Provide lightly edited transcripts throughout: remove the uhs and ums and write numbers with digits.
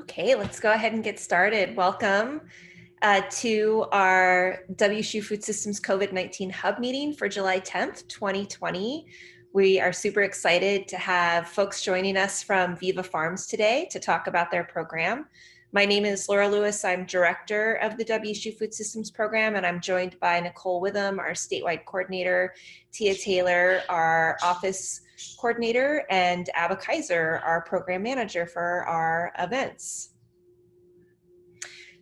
Okay, let's go ahead and get started. Welcome to our WSU Food Systems COVID-19 Hub meeting for July 10th, 2020. We are super excited to have folks joining us from Viva Farms today to talk about their program. My name is Laura Lewis. I'm director of the WSU Food Systems program, and I'm joined by Nicole Witham, our statewide coordinator, Tia Taylor, our office coordinator, and Abba Kaiser, our program manager for our events.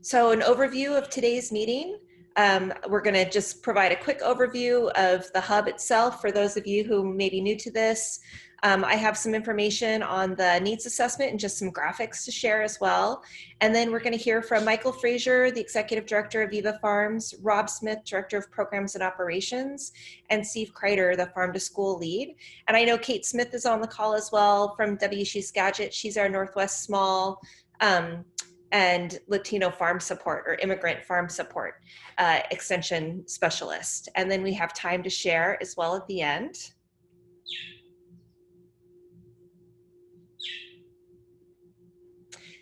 So an overview of today's meeting. We're going to just provide a quick overview of the hub itself for those of you who may be new to this. I have some information on the needs assessment and just some graphics to share as well. And then we're going to hear from Michael Frazier, the Executive Director of Viva Farms, Rob Smith, Director of Programs and Operations, and Steve Kreider, the Farm to School Lead. And I know Kate Smith is on the call as well from WSU Skagit. She's our Northwest Small and Latino farm support or immigrant farm support extension specialist. And then we have time to share as well at the end.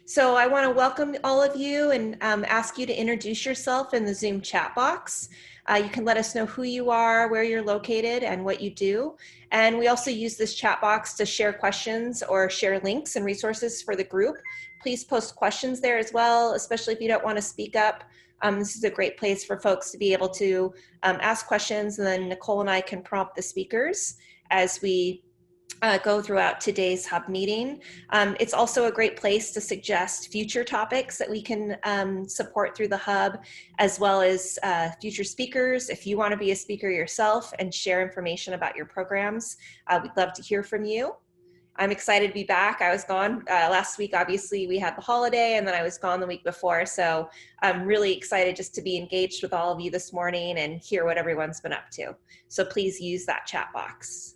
So I want to welcome all of you and ask you to introduce yourself in the Zoom chat box. You can let us know who you are, where you're located, and what you do. And we also use this chat box to share questions or share links and resources for the group. Please post questions there as well, especially if you don't want to speak up. This is a great place for folks to be able to ask questions, and then Nicole and I can prompt the speakers as we go throughout today's hub meeting. It's also a great place to suggest future topics that we can support through the hub, as well as future speakers. If you want to be a speaker yourself and share information about your programs, we'd love to hear from you. I'm excited to be back. I was gone last week. Obviously, we had the holiday, and then I was gone the week before. So I'm really excited just to be engaged with all of you this morning and hear what everyone's been up to. So please use that chat box.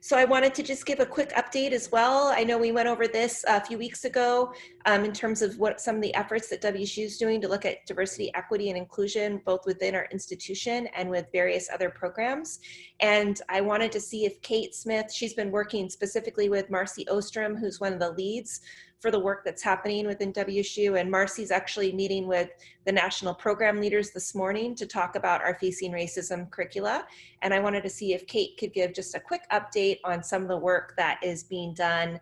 So I wanted to just give a quick update as well. I know we went over this a few weeks ago in terms of what some of the efforts that WSU is doing to look at diversity, equity, and inclusion, both within our institution and with various other programs. And I wanted to see if Kate Smith, she's been working specifically with Marcy Ostrom, who's one of the leads for the work that's happening within WSU. And Marcy's actually meeting with the national program leaders this morning to talk about our Facing Racism curricula. And I wanted to see if Kate could give just a quick update on some of the work that is being done,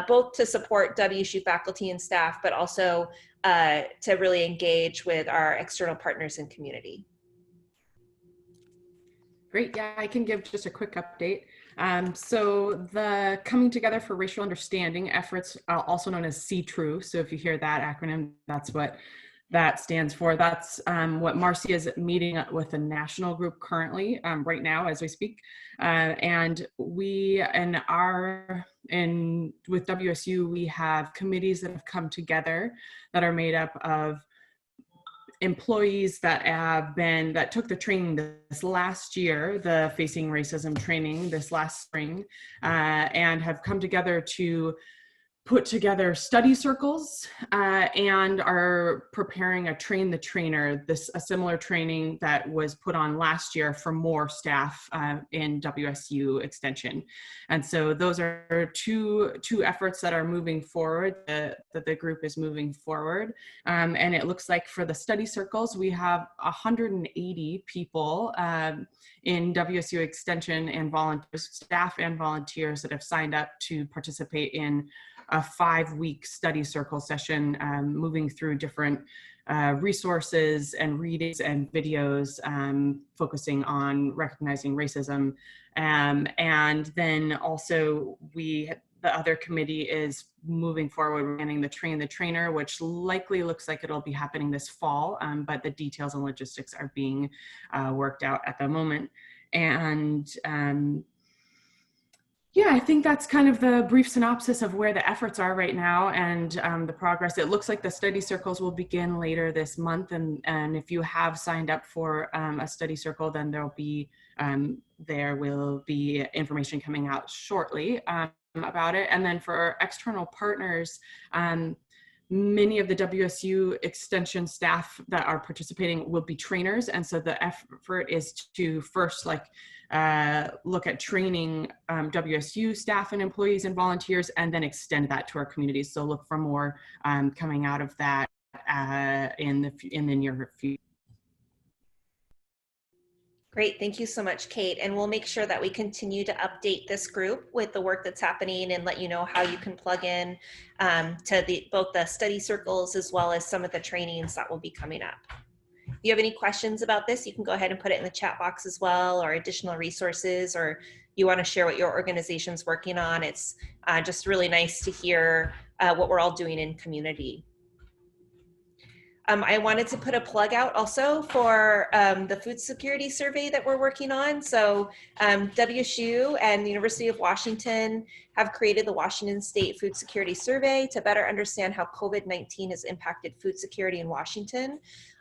both to support WSU faculty and staff, but also to really engage with our external partners and community. Great, yeah, I can give just a quick update. So the Coming Together for Racial Understanding efforts, also known as CTRU. So if you hear that acronym, that's what that stands for. That's what Marcy is meeting with a national group currently, right now as we speak. And we with WSU, we have committees that have come together that are made up of employees that took the training this last year, the Facing Racism training this last spring, and have come together to put together study circles and are preparing a Train the Trainer, a similar training that was put on last year for more staff in WSU Extension. And so those are two efforts that are moving forward, that the group is moving forward. And it looks like for the study circles, we have 180 people in WSU Extension and volunteers, staff and volunteers that have signed up to participate in a 5-week study circle session, moving through different resources and readings and videos, focusing on recognizing racism. And then also the other committee is moving forward, running the Train the Trainer, which likely looks like it'll be happening this fall, but the details and logistics are being worked out at the moment. And yeah, I think that's kind of the brief synopsis of where the efforts are right now and the progress. It looks like the study circles will begin later this month. And if you have signed up for a study circle, then there will be information coming out shortly about it. And then for external partners, many of the WSU extension staff that are participating will be trainers. And so the effort is to first look at training WSU staff and employees and volunteers, and then extend that to our communities. So look for more coming out of that in the near future. Great, thank you so much, Kate. And we'll make sure that we continue to update this group with the work that's happening and let you know how you can plug in to both the study circles as well as some of the trainings that will be coming up. If you have any questions about this, you can go ahead and put it in the chat box as well, or additional resources, or you want to share what your organization's working on. It's just really nice to hear what we're all doing in community. I wanted to put a plug out also for the food security survey that we're working on. So WSU and the University of Washington have created the Washington State Food Security Survey to better understand how COVID-19 has impacted food security in Washington.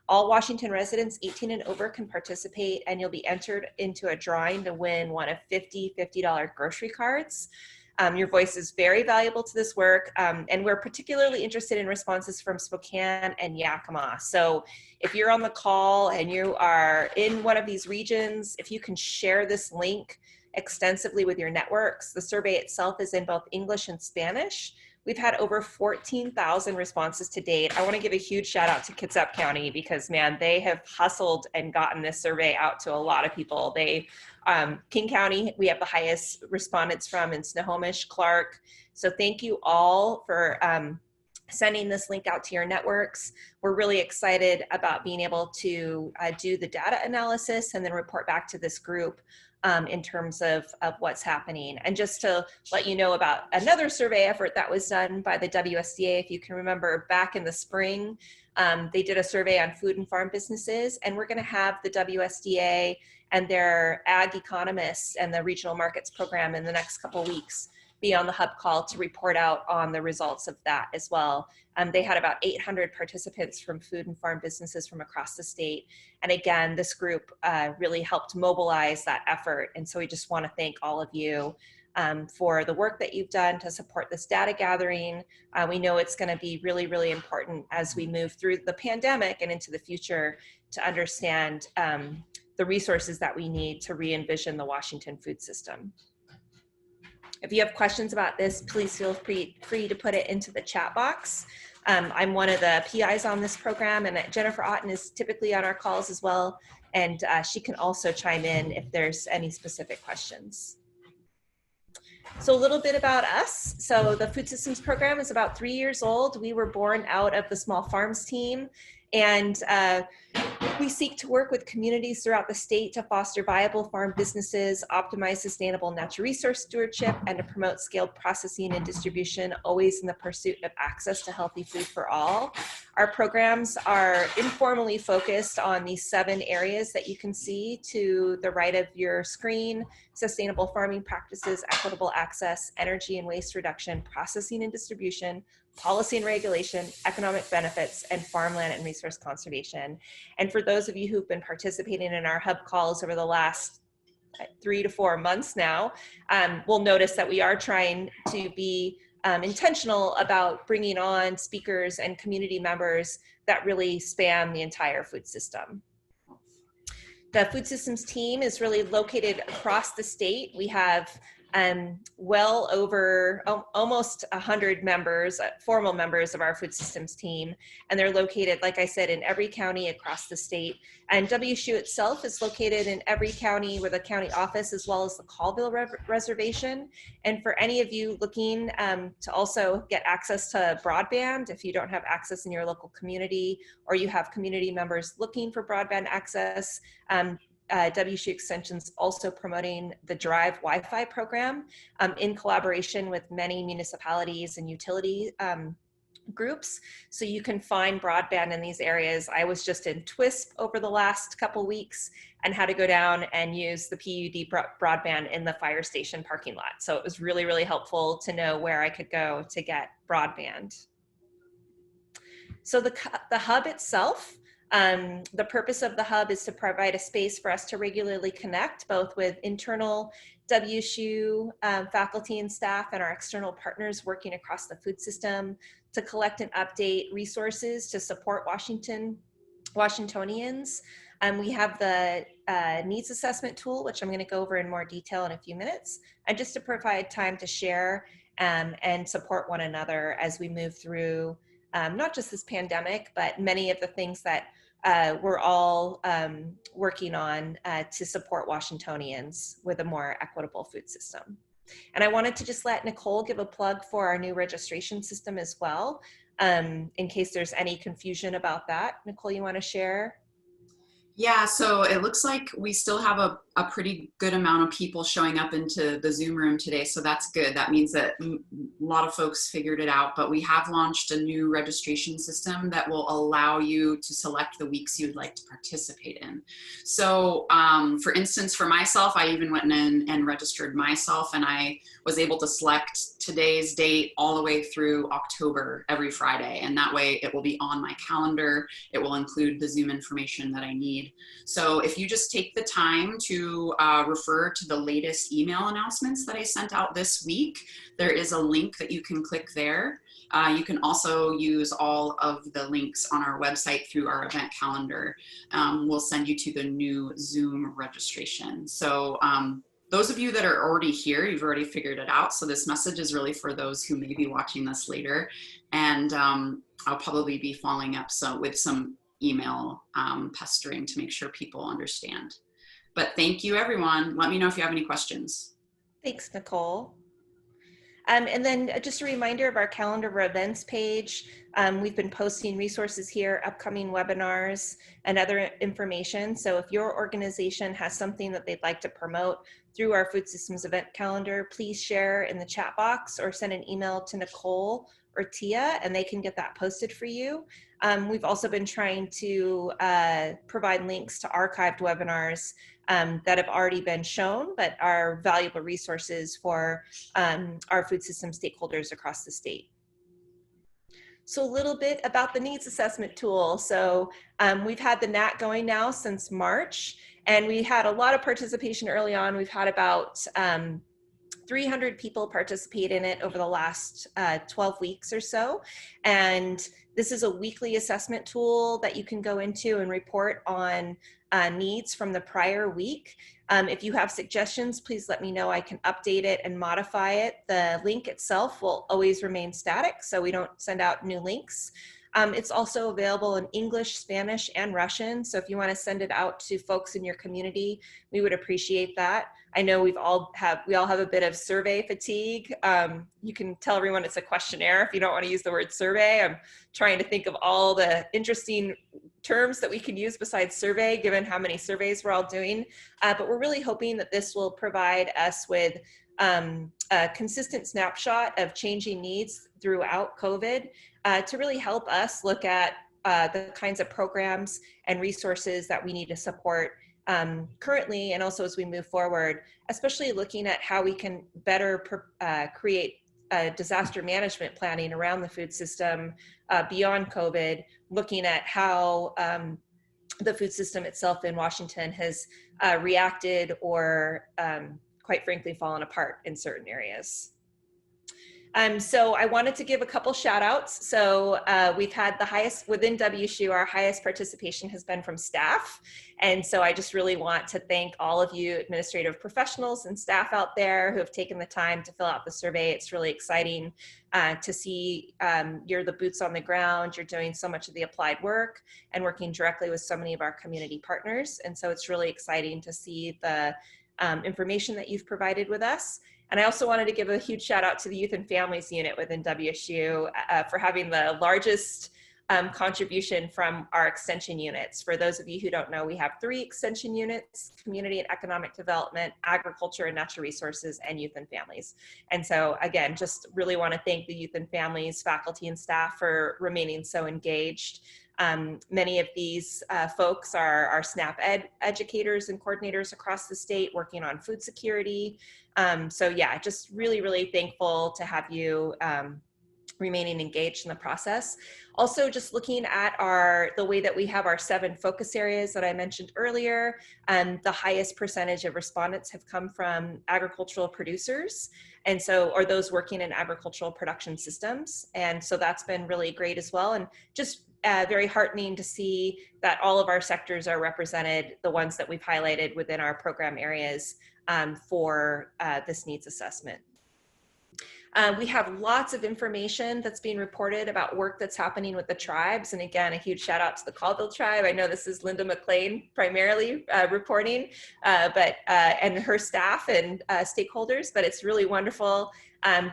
All Washington residents 18 and over can participate, and you'll be entered into a drawing to win one of 50 $50 grocery cards. Your voice is very valuable to this work, and we're particularly interested in responses from Spokane and Yakima. So if you're on the call and you are in one of these regions, if you can share this link extensively with your networks. The survey itself is in both English and Spanish. We've had over 14,000 responses to date. I want to give a huge shout out to Kitsap County because, man, they have hustled and gotten this survey out to a lot of people. King County, we have the highest respondents from in Snohomish, Clark. So thank you all for sending this link out to your networks. We're really excited about being able to do the data analysis and then report back to this group in terms of what's happening. And just to let you know about another survey effort that was done by the WSDA, if you can remember back in the spring, they did a survey on food and farm businesses, and we're gonna have the WSDA and their ag economists and the regional markets program in the next couple of weeks be on the hub call to report out on the results of that as well. They had about 800 participants from food and farm businesses from across the state. And again, this group really helped mobilize that effort. And so we just want to thank all of you for the work that you've done to support this data gathering. We know it's going to be really, really important as we move through the pandemic and into the future to understand the resources that we need to re-envision the Washington food system. If you have questions about this, please feel free to put it into the chat box. I'm one of the PIs on this program, and Jennifer Otten is typically on our calls as well, and she can also chime in if there's any specific questions. So a little bit about us. So the Food Systems program is about 3 years old. We were born out of the Small Farms team, and we seek to work with communities throughout the state to foster viable farm businesses, optimize sustainable natural resource stewardship, and to promote scaled processing and distribution, always in the pursuit of access to healthy food for all. Our programs are informally focused on these 7 areas that you can see to the right of your screen: sustainable farming practices, equitable access, energy and waste reduction, processing and distribution, policy and regulation, economic benefits, and farmland and resource conservation. And for those of you who've been participating in our hub calls over the last 3 to 4 months now, will notice that we are trying to be intentional about bringing on speakers and community members that really span the entire food system. The Food Systems team is really located across the state. We have well over almost 100 members, formal members of our Food Systems team, and they're located, like I said, in every county across the state. And WSU itself is located in every county with a county office, as well as the Colville Reservation. And for any of you looking to also get access to broadband, if you don't have access in your local community, or you have community members looking for broadband access, WSU Extension's also promoting the Drive Wi-Fi program in collaboration with many municipalities and utility groups. So you can find broadband in these areas. I was just in TWISP over the last couple weeks and had to go down and use the PUD broadband in the fire station parking lot. So it was really, really helpful to know where I could go to get broadband. So the hub itself, the purpose of the hub is to provide a space for us to regularly connect both with internal WSU faculty and staff and our external partners working across the food system to collect and update resources to support Washingtonians. We have the needs assessment tool, which I'm going to go over in more detail in a few minutes, and just to provide time to share and support one another as we move through not just this pandemic, but many of the things that we're all working on to support Washingtonians with a more equitable food system. And I wanted to just let Nicole give a plug for our new registration system as well, in case there's any confusion about that. Nicole, you want to share? Yeah, so it looks like we still have a pretty good amount of people showing up into the Zoom room today, so that's good. That means that a lot of folks figured it out, but we have launched a new registration system that will allow you to select the weeks you'd like to participate in. So for instance, for myself, I even went in and registered myself, and I was able to select today's date all the way through October every Friday, and that way it will be on my calendar. It will include the Zoom information that I need. So if you just take the time to refer to the latest email announcements that I sent out this week, there is a link that you can click there. You can also use all of the links on our website through our event calendar. We'll send you to the new Zoom registration. So those of you that are already here, you've already figured it out. So this message is really for those who may be watching this later. And I'll probably be following up with some email pestering to make sure people understand. But thank you, everyone. Let me know if you have any questions. Thanks, Nicole. And then just a reminder of our calendar of events page. We've been posting resources here, upcoming webinars, and other information. So if your organization has something that they'd like to promote through our food systems event calendar, please share in the chat box or send an email to Nicole or Tia, and they can get that posted for you. We've also been trying to provide links to archived webinars that have already been shown, but are valuable resources for our food system stakeholders across the state. So a little bit about the needs assessment tool. So we've had the NAT going now since March, and we had a lot of participation early on. We've had about 300 people participate in it over the last 12 weeks or so. And this is a weekly assessment tool that you can go into and report on needs from the prior week. If you have suggestions, please let me know. I can update it and modify it. The link itself will always remain static, so we don't send out new links. It's also available in English, Spanish, and Russian. So if you want to send it out to folks in your community, we would appreciate that. I know we all have a bit of survey fatigue. You can tell everyone it's a questionnaire if you don't want to use the word survey. I'm trying to think of all the interesting terms that we can use besides survey, given how many surveys we're all doing. But we're really hoping that this will provide us with a consistent snapshot of changing needs throughout COVID to really help us look at the kinds of programs and resources that we need to support currently, and also as we move forward, especially looking at how we can better create disaster management planning around the food system beyond COVID, looking at how the food system itself in Washington has reacted or quite frankly fallen apart in certain areas. So I wanted to give a couple shout outs. So we've had the highest within WSU, our highest participation has been from staff. And so I just really want to thank all of you administrative professionals and staff out there who have taken the time to fill out the survey. It's really exciting to see you're the boots on the ground. You're doing so much of the applied work and working directly with so many of our community partners. And so it's really exciting to see the information that you've provided with us. And I also wanted to give a huge shout out to the Youth and Families Unit within WSU for having the largest contribution from our extension units. For those of you who don't know, we have 3 extension units: Community and Economic Development, Agriculture and Natural Resources, and Youth and Families. And so again, just really want to thank the Youth and Families faculty and staff for remaining so engaged. Many of these folks are SNAP educators and coordinators across the state working on food security. So yeah, just really, really thankful to have you remaining engaged in the process. Also, just looking at the way that we have our 7 focus areas that I mentioned earlier, the highest percentage of respondents have come from agricultural producers, and so, or those working in agricultural production systems. And so that's been really great as well. And just very heartening to see that all of our sectors are represented, the ones that we've highlighted within our program areas for this needs assessment. We have lots of information that's being reported about work that's happening with the tribes. And again, a huge shout out to the Colville tribe. I know this is Linda McLean primarily reporting, and her staff and stakeholders, but it's really wonderful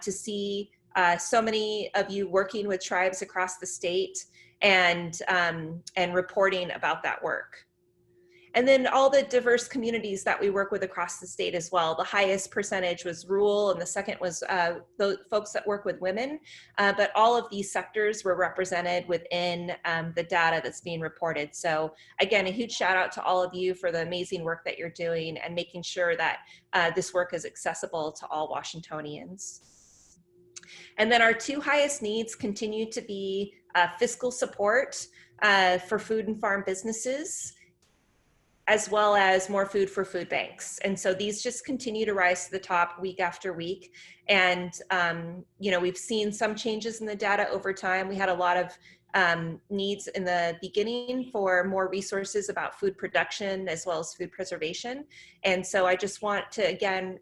to see so many of you working with tribes across the state and reporting about that work. And then all the diverse communities that we work with across the state as well. The highest percentage was rural, and the second was the folks that work with women. But all of these sectors were represented within the data that's being reported. So again, a huge shout out to all of you for the amazing work that you're doing and making sure that this work is accessible to all Washingtonians. And then our 2 highest needs continue to be fiscal support for food and farm businesses, as well as more food for food banks. And so these just continue to rise to the top week after week. And, you know, we've seen some changes in the data over time. We had a lot of needs in the beginning for more resources about food production as well as food preservation. And so I just want to, again,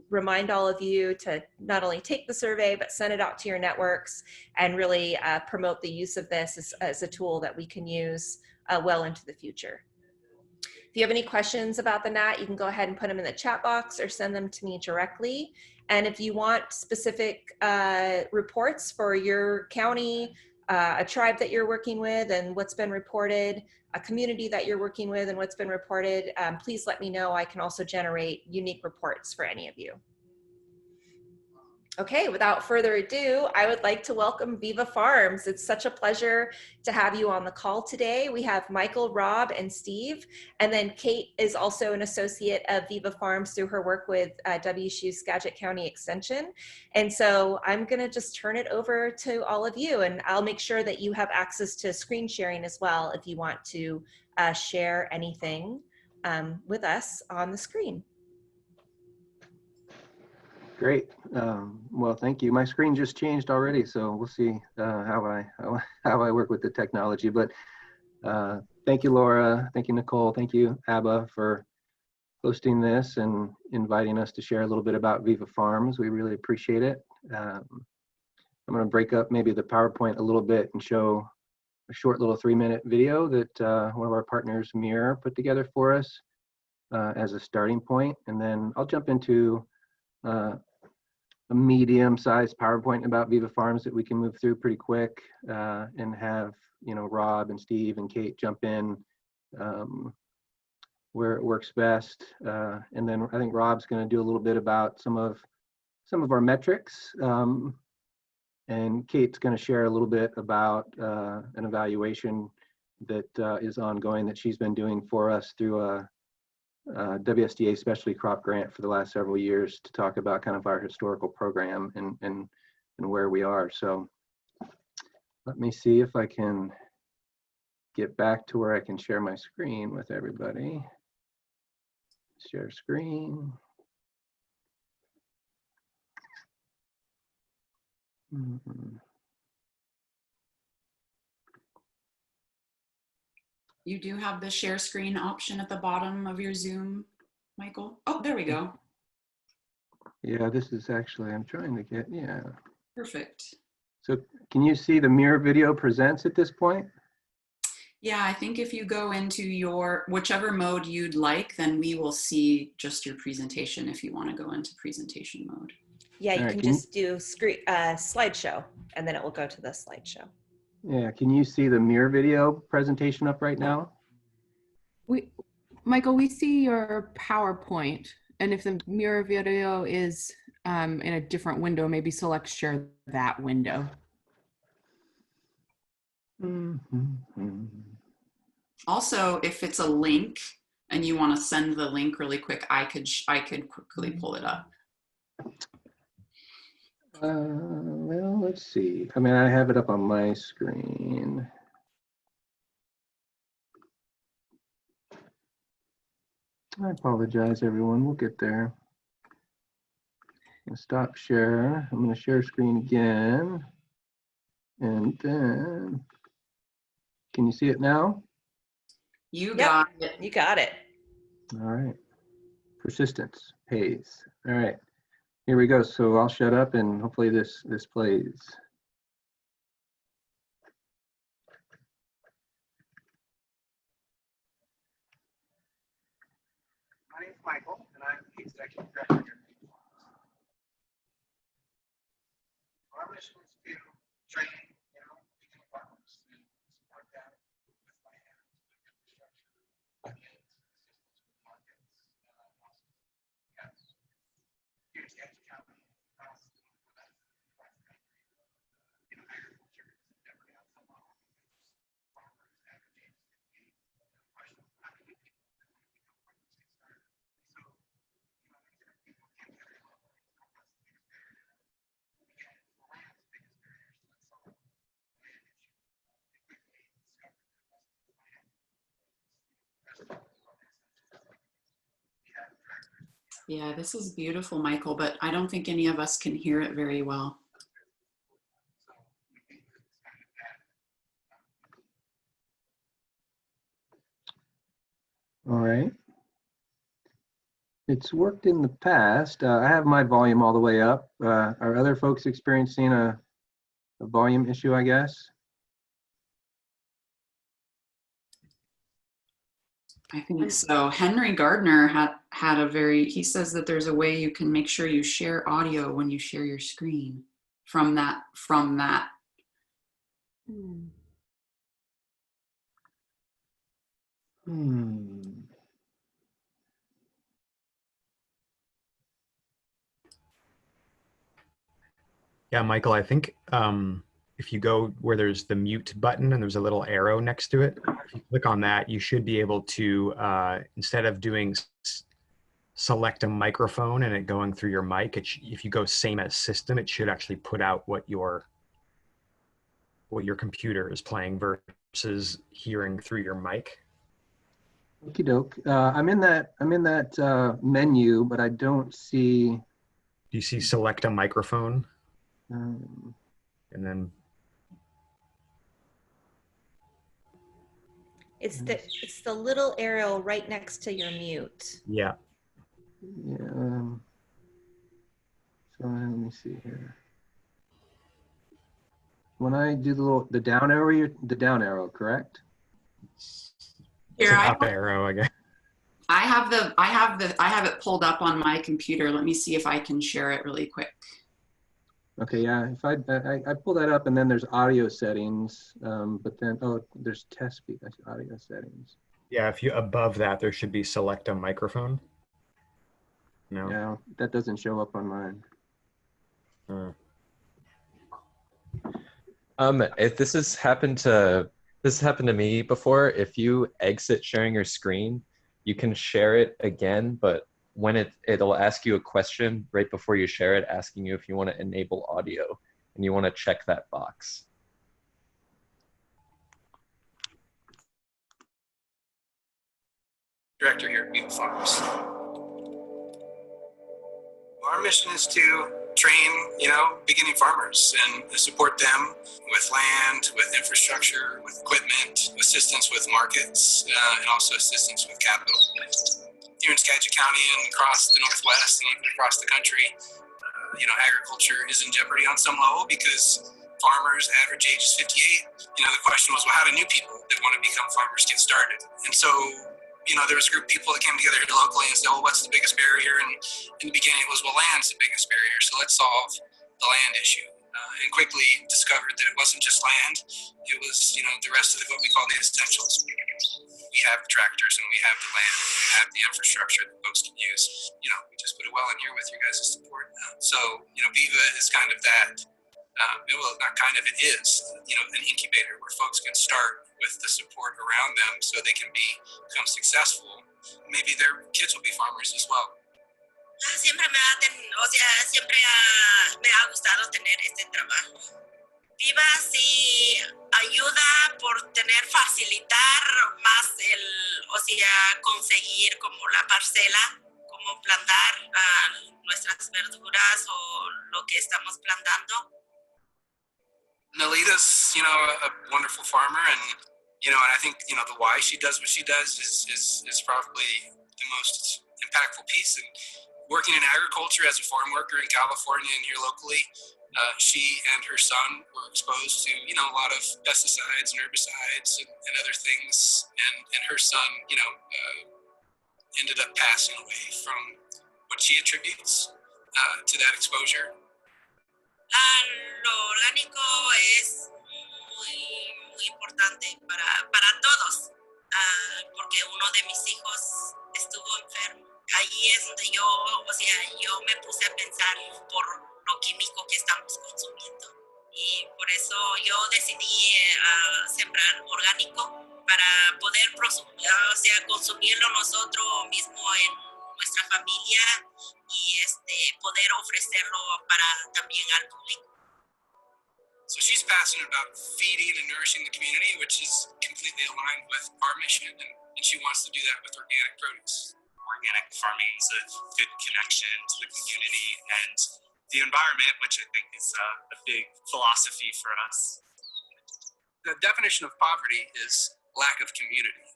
remind all of you to not only take the survey, but send it out to your networks and really promote the use of this as a tool that we can use well into the future. If you have any questions about the NAT, you can go ahead and put them in the chat box or send them to me directly. And if you want specific reports for your county, a tribe that you're working with and what's been reported, a community that you're working with and what's been reported, please let me know. I can also generate unique reports for any of you. Okay, without further ado, I would like to welcome Viva Farms. It's such a pleasure to have you on the call today. We have Michael, Rob, and Steve, and then Kate is also an associate of Viva Farms through her work with WSU Skagit County Extension. And so I'm gonna just turn it over to all of you, and I'll make sure that you have access to screen sharing as well if you want to share anything with us on the screen. Great. Well, thank you. My screen just changed already, so we'll see how I work with the technology. But thank you, Laura. Thank you, Nicole. Thank you, Abba, for hosting this and inviting us to share a little bit about Viva Farms. We really appreciate it. I'm going to break up maybe the PowerPoint a little bit and show a short little 3-minute video that one of our partners, Mir, put together for us as a starting point, and then I'll jump into a medium-sized PowerPoint about Viva Farms that we can move through pretty quick and have, you know, Rob and Steve and Kate jump in where it works best. And then I think Rob's going to do a little bit about some of our metrics, and Kate's going to share a little bit about an evaluation that is ongoing that she's been doing for us through a WSDA specialty crop grant for the last several years to talk about kind of our historical program and where we are. So let me see if I can get back to where I can share my screen with everybody. Share screen. You do have the share screen option at the bottom of your Zoom, Michael. Oh, there we go. Yeah, this is actually, I'm trying to get, yeah. Perfect. So can you see the mirror video presents at this point? Yeah, I think if you go into your, whichever mode you'd like, then we will see just your presentation if you want to go into presentation mode. Yeah, you All right, can just do slideshow, and then it will go to the slideshow. Yeah, can you see the mirror video presentation up right now? Michael, we see your PowerPoint, and if the mirror video is in a different window, maybe select share that window. Also, if it's a link and you want to send the link really quick, I could quickly pull it up. Well, let's see. I mean, I have it up on my screen. I apologize, everyone. We'll get there. I'll stop share. I'm going to share screen again. And then, can you see it now? You Yep. got it. You got it. All right. Persistence pays. All right. Here we go. So I'll shut up and hopefully this plays. My name is Michael, and I'm the executive director here. Our mission is to train, beginning farmers and support them with land, with infrastructure, with systems, with markets, and also yes, here in Skagit County, across the country, agriculture is never got so long because farmers advocate the question of how do you get farmers get started. So, people can't get it all. Yeah, this is beautiful, Michael, but I don't think any of us can hear it very well. All right. It's worked in the past. I have my volume all the way up. Are other folks experiencing a volume issue, I guess? I think so. Henry Gardner had a he says that there's a way you can make sure you share audio when you share your screen from that. Yeah, Michael, I think if you go where there's the mute button and there's a little arrow next to it, if you click on that, you should be able to, instead of doing select a microphone and it going through your mic, if you go same as system, it should actually put out what your computer is playing versus hearing through your mic. Okie doke. I'm in that menu, but I don't see. Do you see select a microphone? And then It's the little arrow right next to your mute. yeah. So let me see here. When I do the down arrow, the down arrow, correct? It's Here, an up arrow, I guess. I have it pulled up on my computer. Let me see if I can share it really quick. Okay, yeah. If I pull that up, and then there's audio settings, but then there's test speak. That's audio settings. Yeah, if you above that, there should be select a microphone. No. Yeah, that doesn't show up on mine. If this has happened to me before, if you exit sharing your screen, you can share it again, but when it'll ask you a question right before you share it, asking you if you want to enable audio, and you want to check that box. Director here at Viva Farms. Our mission is to train, beginning farmers and support them with land, with infrastructure, with equipment, assistance with markets, and also assistance with capital. Here in Skagit County and across the Northwest and even across the country, agriculture is in jeopardy on some level because farmers' average age is 58. The question was, well, how do new people that want to become farmers get started? And so, there was a group of people that came together here locally and said, well, what's the biggest barrier? And in the beginning, it was, well, land's the biggest barrier. So let's solve the land issue. And quickly discovered that it wasn't just land. It was, the rest of what we call the essentials. We have the tractors and we have the land and we have the infrastructure that folks can use. We just put a well in here with your guys' support. So, Viva is kind of that. Well, not kind of, it is, an incubator where folks can start with the support around them so they can become successful. Maybe their kids will be farmers as well. Siempre me ha gustado tener este trabajo. Viva sí ayuda por facilitar más conseguir como la parcela, como plantar nuestras verduras o lo que estamos plantando. Nalita's, a wonderful farmer, and and I think the why she does what she does is probably the most impactful piece. And working in agriculture as a farm worker in California and here locally, she and her son were exposed to a lot of pesticides and herbicides and other things, and her son ended up passing away from what she attributes to that exposure. Lo orgánico es muy importante para todos, porque uno de mis hijos estuvo enfermo. Ahí es donde yo me puse a pensar por lo químico que estamos consumiendo. Y por eso yo decidí sembrar orgánico para poder consumirlo nosotros mismos en nuestra familia y poder ofrecerlo también al público. So she's passionate about feeding and nourishing the community, which is completely aligned with our mission, and she wants to do that with organic produce. Organic farming is a good connection to the community and the environment, which I think is a big philosophy for us. The definition of poverty is lack of community.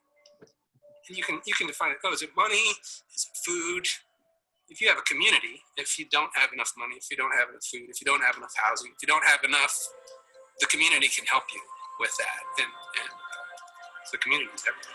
And you can define it, is it money? Is it food? If you have a community, if you don't have enough money, if you don't have enough food, if you don't have enough housing, if you don't have enough, the community can help you with that. And the community is everything.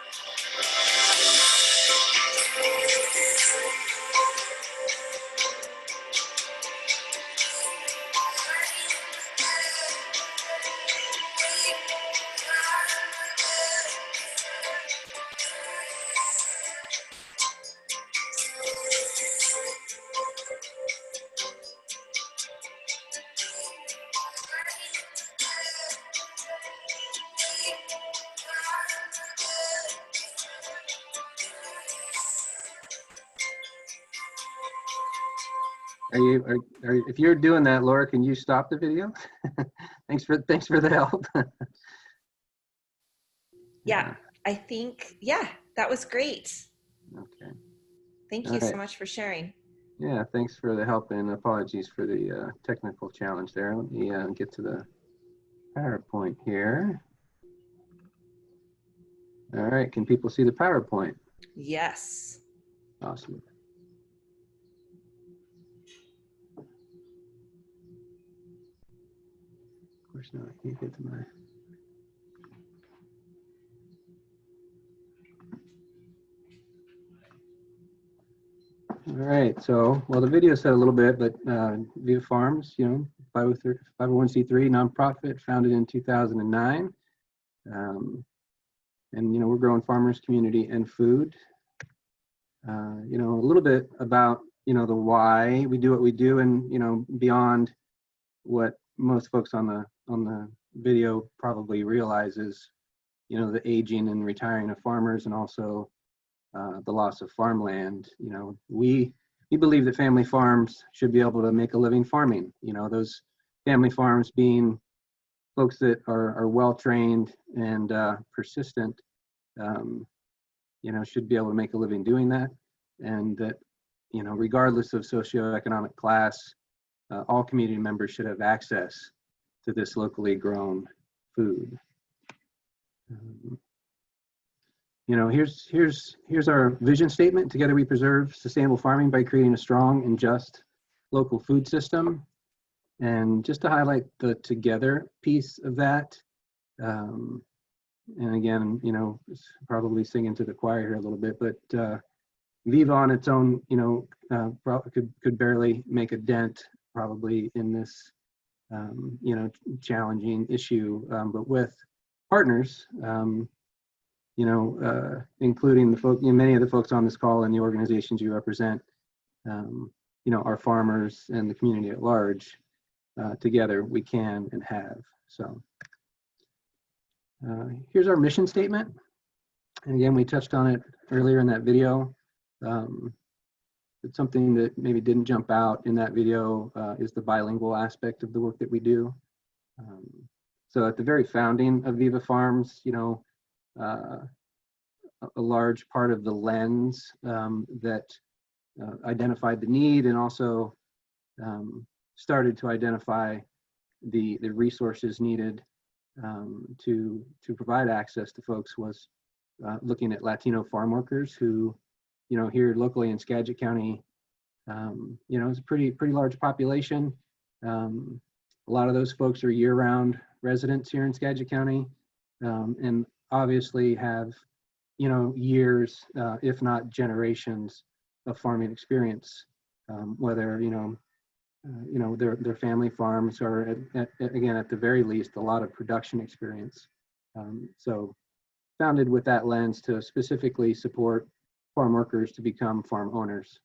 If you're doing that, Laura, can you stop the video? Thanks for the help. Yeah, I think, that was great. Okay. Thank you so much for sharing. Yeah, thanks for the help and apologies for the technical challenge there. Let me get to the PowerPoint here. All right, can people see the PowerPoint? Yes. Awesome. Of course not, I can't get to my... All right, so, well, the video said a little bit, but Viva Farms, 501c3 nonprofit founded in 2009. And, we're growing farmers, community, and food. A little bit about, the why we do what we do and, beyond what most folks on the video probably realize is, the aging and retiring of farmers and also the loss of farmland. We believe that family farms should be able to make a living farming. Those family farms being folks that are well-trained and persistent, should be able to make a living doing that. And that, regardless of socioeconomic class, all community members should have access to this locally grown food. Here's our vision statement. Together we preserve sustainable farming by creating a strong and just local food system. And just to highlight the together piece of that, and again, probably singing to the choir here a little bit, but Viva on its own, could barely make a dent probably in this, challenging issue, but with partners, including the folk, many of the folks on this call and the organizations you represent, our farmers and the community at large, together we can and have. So here's our mission statement. And again, we touched on it earlier in that video. something that maybe didn't jump out in that video is the bilingual aspect of the work that we do. So at the very founding of Viva Farms, you know, a large part of the lens that identified the need and also started to identify the resources needed to provide access to folks was looking at Latino farm workers who, you know, here locally in Skagit County, you know, it's a pretty large population. A lot of those folks are year-round residents here in Skagit County, and obviously have, you know, years, if not generations, of farming experience. Whether you know their family farms or again at the very least a lot of production experience. So founded with that lens to specifically support farm workers to become farm owners.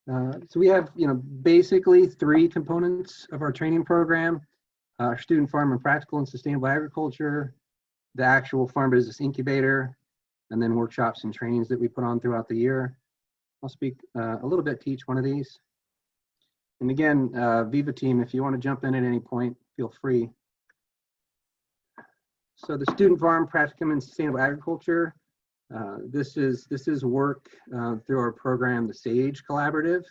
So we have, you know, basically 3 components of our training program: our student farm and practical and sustainable agriculture, the actual farm business incubator, and then workshops and trainings that we put on throughout the year. I'll speak a little bit to each one of these. And again, Viva team, if you want to jump in at any point, feel free. So the student farm, practicum and sustainable agriculture. This is work through our program, the SAGE Collaborative,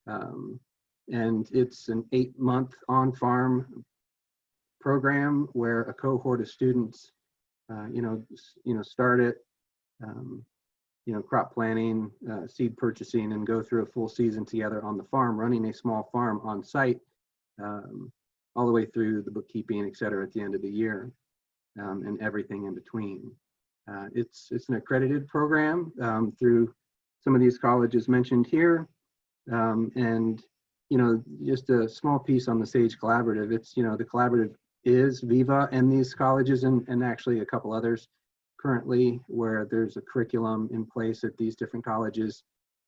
and it's an 8-month on-farm program where a cohort of students, start it, crop planning, seed purchasing, and go through a full season together on the farm, running a small farm on site, all the way through the bookkeeping, et cetera, at the end of the year, and everything in between. It's an accredited program through some of these colleges mentioned here, and just a small piece on the SAGE Collaborative. It's the collaborative is Viva and these colleges and actually a couple others currently, where there's a curriculum in place at these different colleges,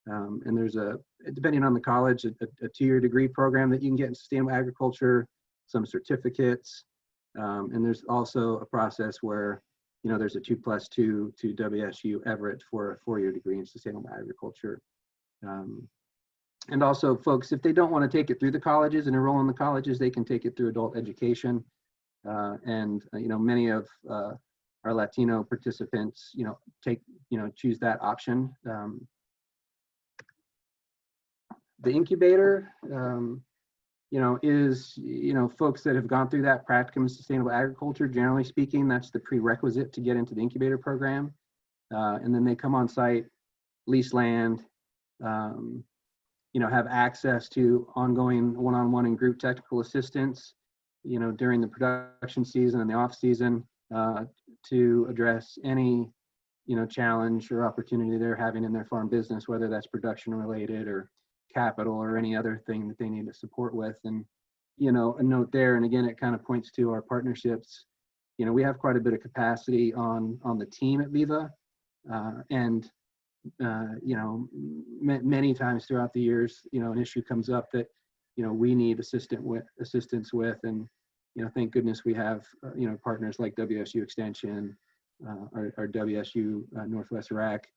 and there's depending on the college, a 2-year degree program that you can get in sustainable agriculture, some certificates, and there's also a process where there's a 2+2 to WSU Everett for a 4-year degree in sustainable agriculture. And also, folks, if they don't want to take it through the colleges and enroll in the colleges, they can take it through adult education. And many of our Latino participants, choose that option. The incubator, is folks that have gone through that practicum in sustainable agriculture. Generally speaking, that's the prerequisite to get into the incubator program. And then they come on site, lease land, have access to ongoing one-on-one and group technical assistance, during the production season and the off season, to address any, challenge or opportunity they're having in their farm business, whether that's production related or capital or any other thing that they need to support with. And, a note there, and again, it kind of points to our partnerships. We have quite a bit of capacity on the team at Viva, and many times throughout the years, an issue comes up that, we need assistance with, and, thank goodness we have, partners like WSU Extension, our WSU Northwest RAC,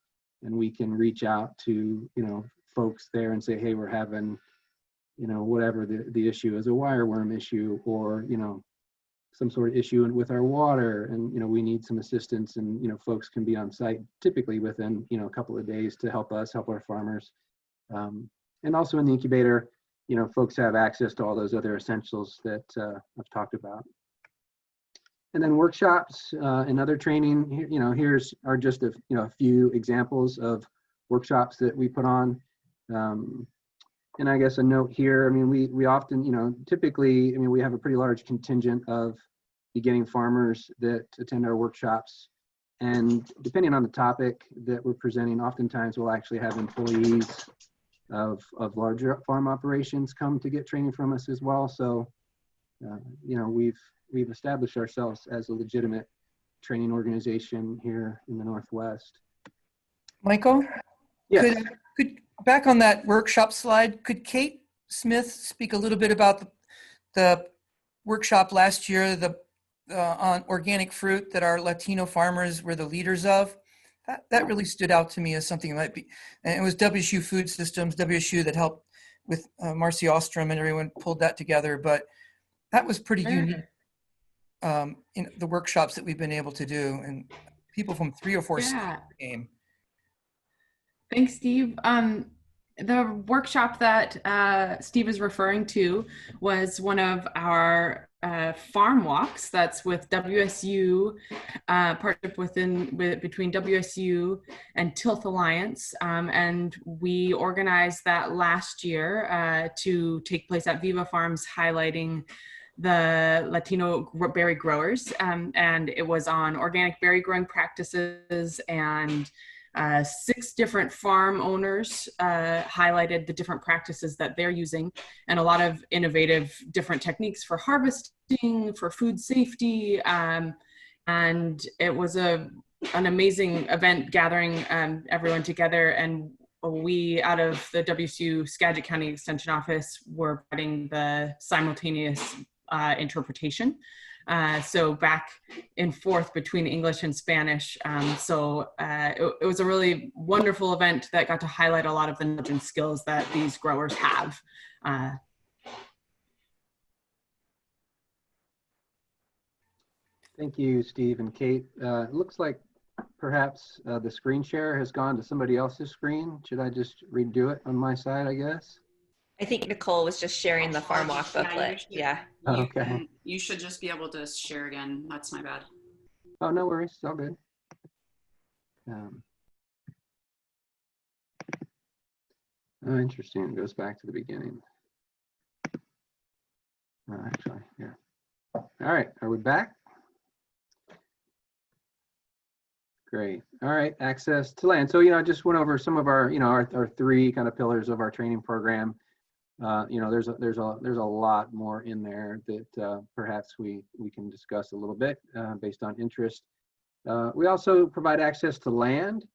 and we can reach out to, folks there and say, hey, we're having, whatever the issue is, a wireworm issue, or, some sort of issue with our water, and we need some assistance, and folks can be on site typically within a couple of days to help us help our farmers. And also in the incubator, folks have access to all those other essentials that I've talked about. And then workshops and other training, here's are just a few examples of workshops that we put on. And I guess a note here, I mean, we often, typically, I mean, we have a pretty large contingent of beginning farmers that attend our workshops. And depending on the topic that we're presenting, oftentimes we'll actually have employees of larger farm operations come to get training from us as well. So, we've established ourselves as a legitimate training organization here in the Northwest. Michael? Yes. Could back on that workshop slide, could Kate Smith speak a little bit about the workshop last year, on organic fruit that our Latino farmers were the leaders of? that really stood out to me as something that might be, and it was WSU Food Systems, WSU, that helped with Marcy Ostrom, and everyone pulled that together. But that was pretty unique in the workshops that we've been able to do, and people from 3 or 4 states came. Thanks, Steve. The workshop that Steve is referring to was one of our farm walks. That's with WSU, partnership between WSU and Tilth Alliance. And we organized that last year to take place at Viva Farms, highlighting the Latino berry growers. And it was on organic berry growing practices, and 6 different farm owners highlighted the different practices that they're using, and a lot of innovative different techniques for harvesting, for food safety. And it was an amazing event, gathering everyone together. And we, out of the WSU Skagit County Extension Office, were providing the simultaneous interpretation. So back and forth between English and Spanish. It was a really wonderful event that got to highlight a lot of the knowledge and skills that these growers have. Thank you, Steve and Kate. It looks like perhaps the screen share has gone to somebody else's screen. Should I just redo it on my side, I guess? I think Nicole was just sharing the farm walk booklet. Yeah. Okay. You should just be able to share again. That's my bad. Oh, no worries. It's all good. Oh, interesting. It goes back to the beginning. Actually, yeah. All right. Are we back? Great. All right. Access to land. So, I just went over some of our, our 3 kind of pillars of our training program. There's a lot more in there that perhaps we can discuss a little bit based on interest. We also provide access to land.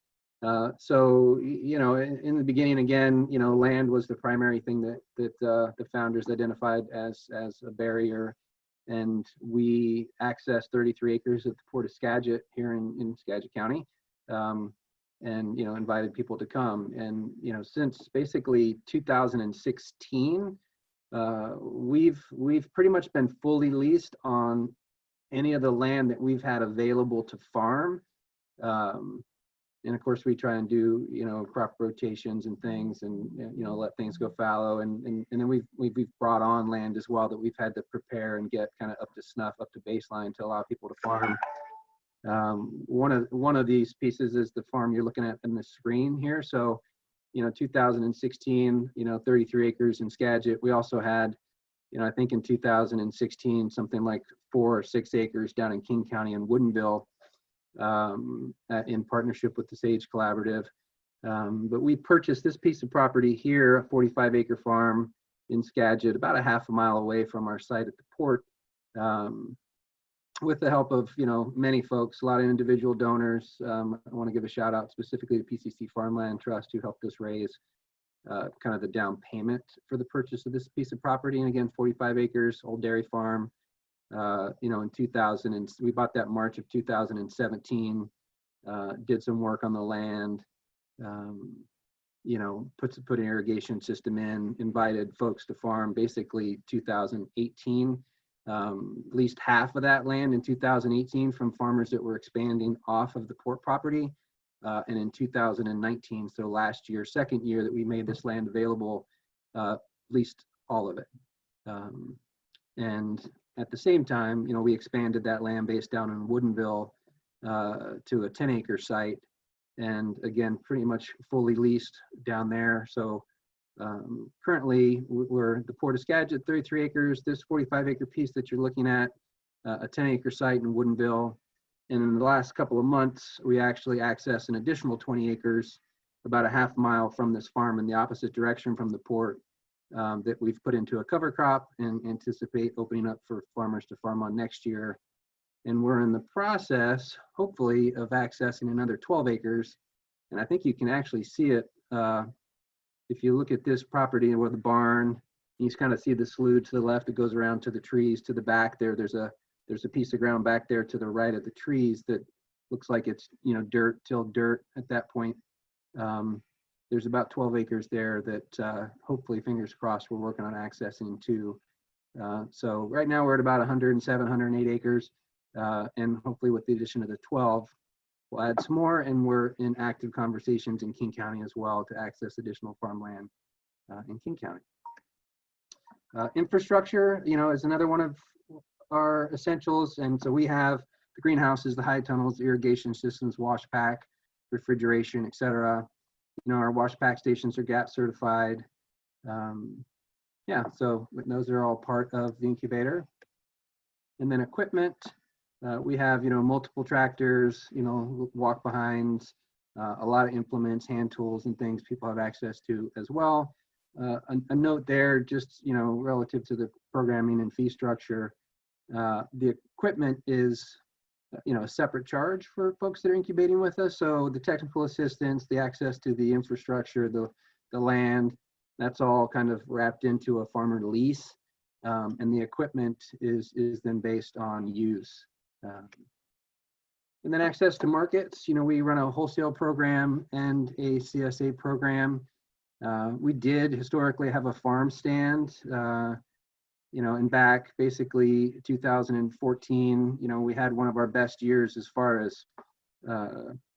So in the beginning, again, land was the primary thing that the founders identified as a barrier, and we accessed 33 acres at the Port of Skagit here in Skagit County. And invited people to come, and since basically 2016 we've pretty much been fully leased on any of the land that we've had available to farm, and of course we try and do crop rotations and things, and let things go fallow, and then we've brought on land as well that we've had to prepare and get kind of up to snuff, up to baseline, to allow people to farm. One of these pieces is the farm you're looking at in the screen here. So, 2016, 33 acres in Skagit. We also had, I think in 2016, something like 4 or 6 acres down in King County in Woodinville, in partnership with the Sage Collaborative. But we purchased this piece of property here, a 45-acre farm in Skagit, about a half a mile away from our site at the port. With the help of many folks, a lot of individual donors. I want to give a shout out specifically to PCC Farmland Trust, who helped us raise kind of the down payment for the purchase of this piece of property. And again, 45 acres, old dairy farm. In 2000, and we bought that March of 2017. Did some work on the land. Put an irrigation system in. Invited folks to farm basically 2018. Leased half of that land in 2018 from farmers that were expanding off of the port property. And in 2019, so last year, second year that we made this land available, leased all of it. And at the same time, we expanded that land base down in Woodinville to a 10-acre site. And again, pretty much fully leased down there. So currently, we're the Port of Skagit, 33 acres, this 45-acre piece that you're looking at, a 10-acre site in Woodinville. And in the last couple of months, we actually accessed an additional 20 acres, about a half mile from this farm in the opposite direction from the port, that we've put into a cover crop and anticipate opening up for farmers to farm on next year. And we're in the process, hopefully, of accessing another 12 acres. And I think you can actually see it. If you look at this property and where the barn, you kind of see the slough to the left. It goes around to the trees to the back there. There's a piece of ground back there to the right of the trees that looks like it's, dirt till dirt at that point. There's about 12 acres there that hopefully, fingers crossed, we're working on accessing to. So right now we're at about 107, 108 acres. And hopefully with the addition of the 12, we'll add some more, and we're in active conversations in King County as well to access additional farmland in King County. Infrastructure, is another one of our essentials. And so we have the greenhouses, the high tunnels, irrigation systems, wash pack, refrigeration, etc. Our wash pack stations are GAP certified. Yeah, so those are all part of the incubator. And then equipment, we have, multiple tractors, walk behinds, a lot of implements, hand tools and things people have access to as well. A note there, just, relative to the programming and fee structure, the equipment is, a separate charge for folks that are incubating with us. So the technical assistance, the access to the infrastructure, the land, that's all kind of wrapped into a farmer lease. And the equipment is then based on use. And then access to markets, we run a wholesale program and a CSA program. We did historically have a farm stand, and back basically 2014, we had one of our best years as far as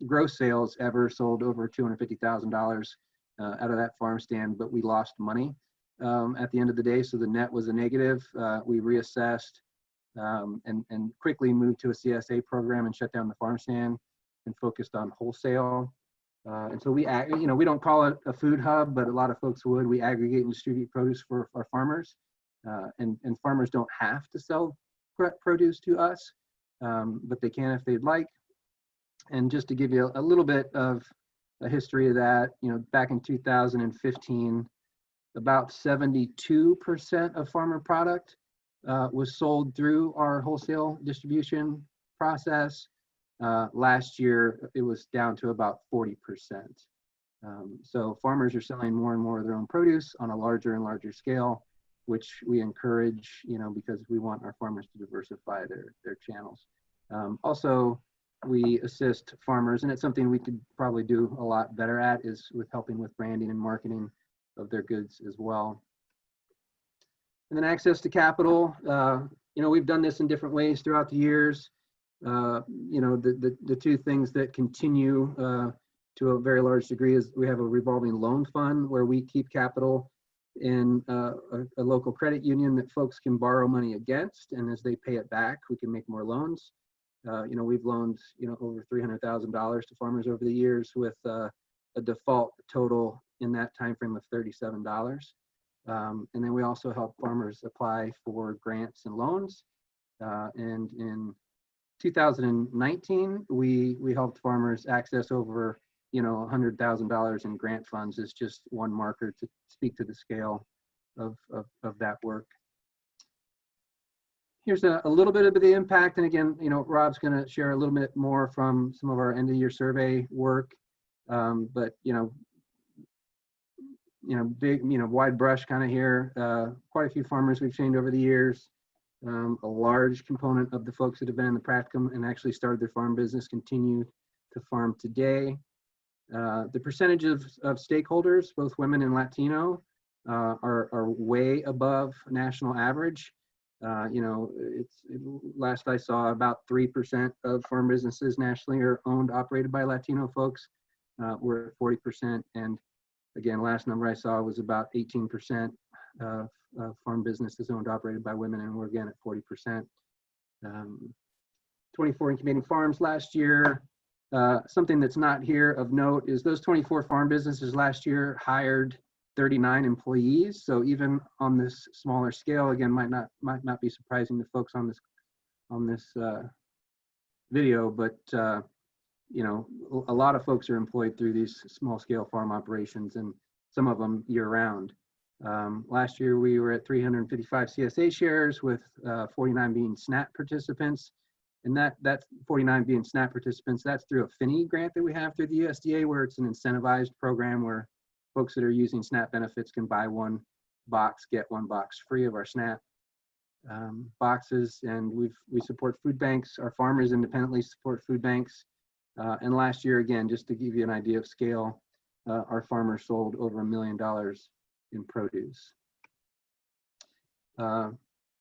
gross sales ever, sold over $250,000 out of that farm stand, but we lost money at the end of the day. So the net was a negative. We reassessed and quickly moved to a CSA program and shut down the farm stand and focused on wholesale. And so we don't call it a food hub, but a lot of folks would. We aggregate and distribute produce for our farmers, and farmers don't have to sell produce to us, but they can if they'd like. And just to give you a little bit of a history of that, back in 2015, about 72% of farmer product was sold through our wholesale distribution process. Last year, it was down to about 40%. So farmers are selling more and more of their own produce on a larger and larger scale, which we encourage, because we want our farmers to diversify their channels. Also, we assist farmers, and it's something we could probably do a lot better at, is with helping with branding and marketing of their goods as well. And then access to capital, we've done this in different ways throughout the years. The two things that continue to a very large degree is we have a revolving loan fund where we keep capital in a local credit union that folks can borrow money against, and as they pay it back, we can make more loans. We've loaned over $300,000 to farmers over the years with a default total in that time frame of $37. And then we also help farmers apply for grants and loans. And in 2019, we helped farmers access over $100,000 in grant funds. Is just one marker to speak to the scale of that work. Here's a little bit of the impact, and again, Rob's going to share a little bit more from some of our end of year survey work. But big, wide brush kind of here. Quite a few farmers we've trained over the years. A large component of the folks that have been in the practicum and actually started their farm business continue to farm today. The percentage of stakeholders, both women and Latino, are way above national average. Last I saw, about 3% of farm businesses nationally are owned, operated by Latino folks. We're at 40%, and again, last number I saw was about 18% of farm businesses owned, operated by women, and we're again at 40%. 24 incubating farms last year. Something that's not here of note is those 24 farm businesses last year hired 39 employees. So even on this smaller scale, again, might not be surprising to folks on this video, but a lot of folks are employed through these small scale farm operations, and some of them year round. Last year we were at 355 CSA shares, with 49 being SNAP participants. And that's 49 being SNAP participants. That's through a FINI grant that we have through the USDA, where it's an incentivized program where folks that are using SNAP benefits can buy one box, get one box free of our SNAP boxes. And we support food banks. Our farmers independently support food banks And last year, again, just to give you an idea of scale, our farmers sold over $1 million in produce.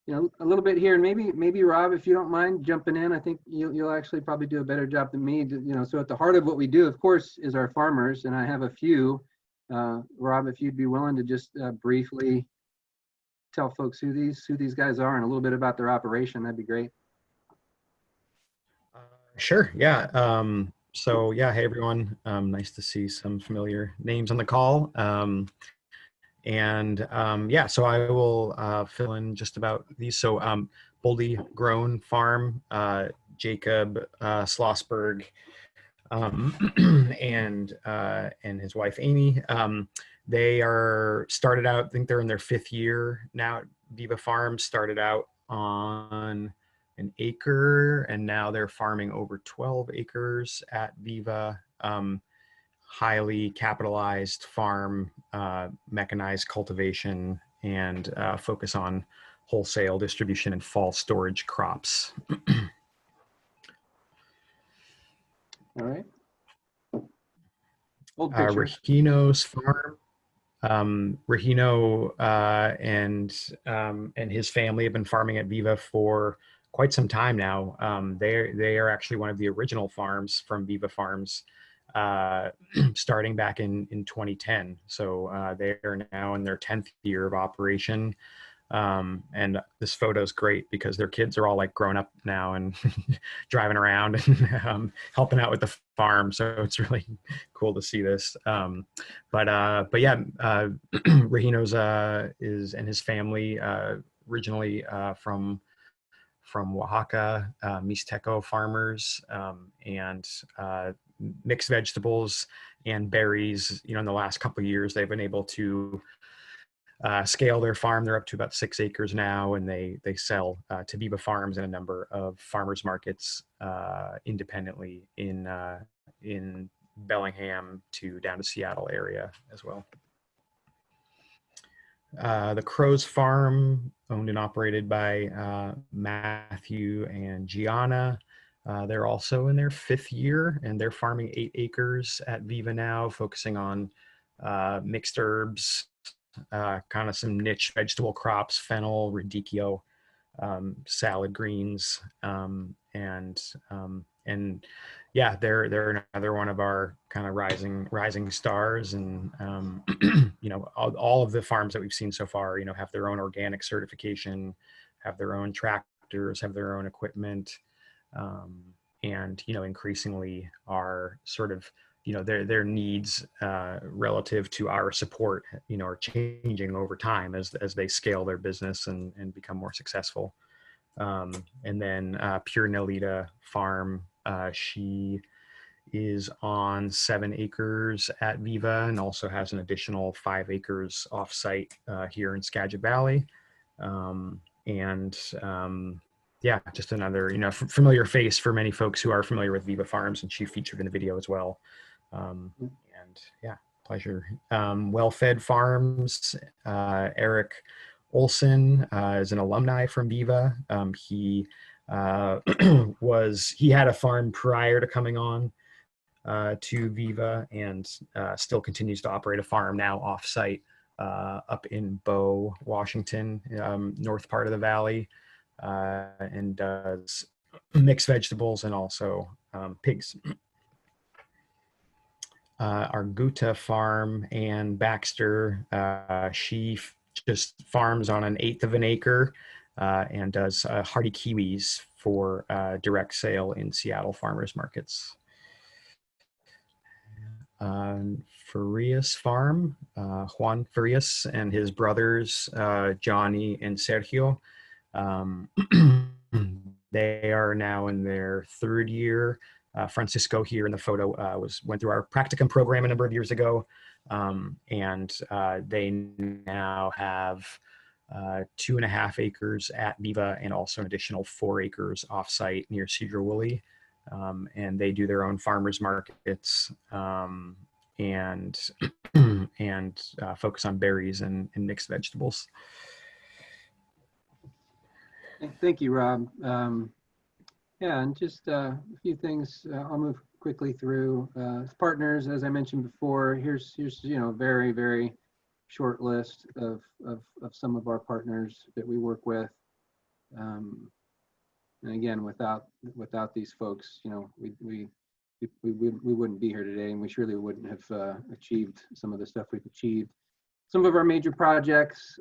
You know, a little bit here, and maybe Rob, if you don't mind jumping in, I think you'll actually probably do a better job than me. You know, so at the heart of what we do, of course, is our farmers, and I have a few. Rob, if you'd be willing to just briefly tell folks who these guys are and a little bit about their operation, that'd be great. Sure. Yeah. So yeah, hey everyone. Nice to see some familiar names on the call. Yeah, so I will fill in just about these. So Boldy Grown Farm, Jacob Schlossberg, and his wife Amy. They are started out, I think they're in their 5th year now at Viva Farms, started out on an acre, and now they're farming over 12 acres at Viva. Highly capitalized farm, mechanized cultivation, and focus on wholesale distribution and fall storage crops. All right. Old picture. Regino's farm. Regino and his family have been farming at Viva for quite some time now. They are actually one of the original farms from Viva Farms, starting back in 2010. So they are now in their 10th year of operation. And this photo is great because their kids are all like grown up now and driving around and helping out with the farm. So it's really cool to see this. But yeah, Regino's and his family originally from Oaxaca, Mixteco farmers, and mixed vegetables and berries. You know, in the last couple of years, they've been able to scale their farm. They're up to about 6 acres now, and they sell to Viva Farms in a number of farmers markets independently in Bellingham to down to Seattle area as well. The Crows Farm, owned and operated by Matthew and Gianna. They're also in their 5th year, and they're farming 8 acres at Viva now, focusing on mixed herbs, kind of some niche vegetable crops, fennel, radicchio, salad greens, and yeah, they're another one of our kind of rising stars. And you know, all of the farms that we've seen so far, you know, have their own organic certification, have their own tractors, have their own equipment, and you know, increasingly are sort of, you know, their needs relative to our support, you know, are changing over time as they scale their business and become more successful. And then Pure Nelita Farm, she is on 7 acres at Viva and also has an additional 5 acres offsite here in Skagit Valley. Yeah, just another, you know, familiar face for many folks who are familiar with Viva Farms, and she featured in the video as well. And yeah, pleasure. Well-Fed Farms, Eric Olson is an alumni from Viva. He had a farm prior to coming on to Viva, and still continues to operate a farm now off-site up in Bow, Washington, north part of the valley, and does mixed vegetables and also pigs. Arguta Farm, and Baxter, she just farms on 1/8 of an acre and does hardy kiwis for direct sale in Seattle farmers markets. Farias Farm, Juan Farias and his brothers, Johnny and Sergio. They are now in their 3rd year. Francisco here in the photo went through our practicum program a number of years ago, and they now have 2.5 acres at Viva and also an additional 4 acres offsite near Cedar Woolley, and they do their own farmers markets and focus on berries and mixed vegetables. Thank you, Rob. Yeah, and just a few things. I'll move quickly through partners. As I mentioned before, here's very, very short list of some of our partners that we work with. And again, without these folks, we wouldn't be here today, and we surely wouldn't have achieved some of the stuff we've achieved. Some of our major projects,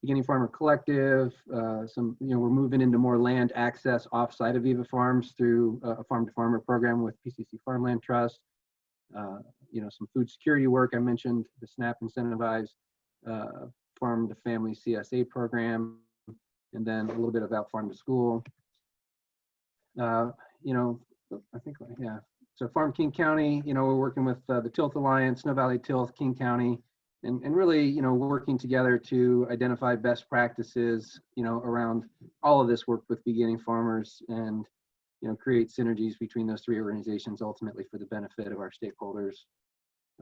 Beginning Farmer Collective, we're moving into more land access offsite of Viva Farms through a farm-to-farmer program with PCC Farmland Trust. Some food security work. I mentioned the SNAP incentivized farm-to-family CSA program, and then a little bit about farm to school. I think, yeah. So Farm King County, we're working with the Tilth Alliance, Snow Valley Tilth, King County, and really, working together to identify best practices, around all of this work with beginning farmers and, create synergies between those three organizations, ultimately for the benefit of our stakeholders.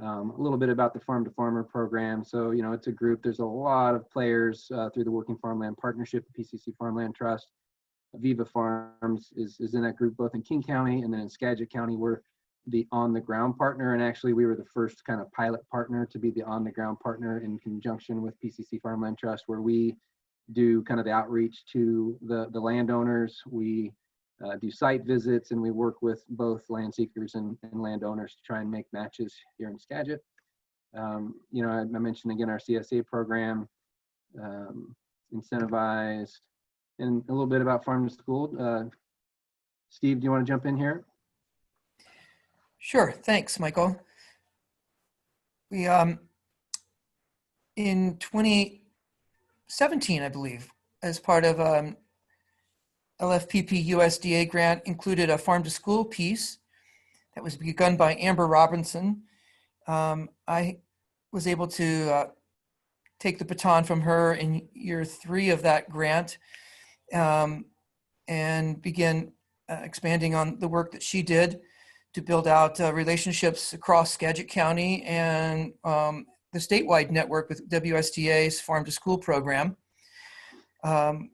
A little bit about the Farm to Farmer program. So, it's a group, there's a lot of players through the Working Farmland Partnership, PCC Farmland Trust. Viva Farms is in that group, both in King County and then in Skagit County. We're the on-the-ground partner, and actually we were the first kind of pilot partner to be the on-the-ground partner in conjunction with PCC Farmland Trust, where we do kind of the outreach to the landowners. We do site visits, and we work with both land seekers and landowners to try and make matches here in Skagit. I mentioned again our CSA program, incentivized, and a little bit about farm to school. Steve, do you want to jump in here? Sure. Thanks, Michael. We, in 2017, I believe, as part of LFPP USDA grant, included a farm to school piece that was begun by Amber Robinson. I was able to take the baton from her in year 3 of that grant, and begin expanding on the work that she did to build out relationships across Skagit County and the statewide network with WSDA's Farm to School program.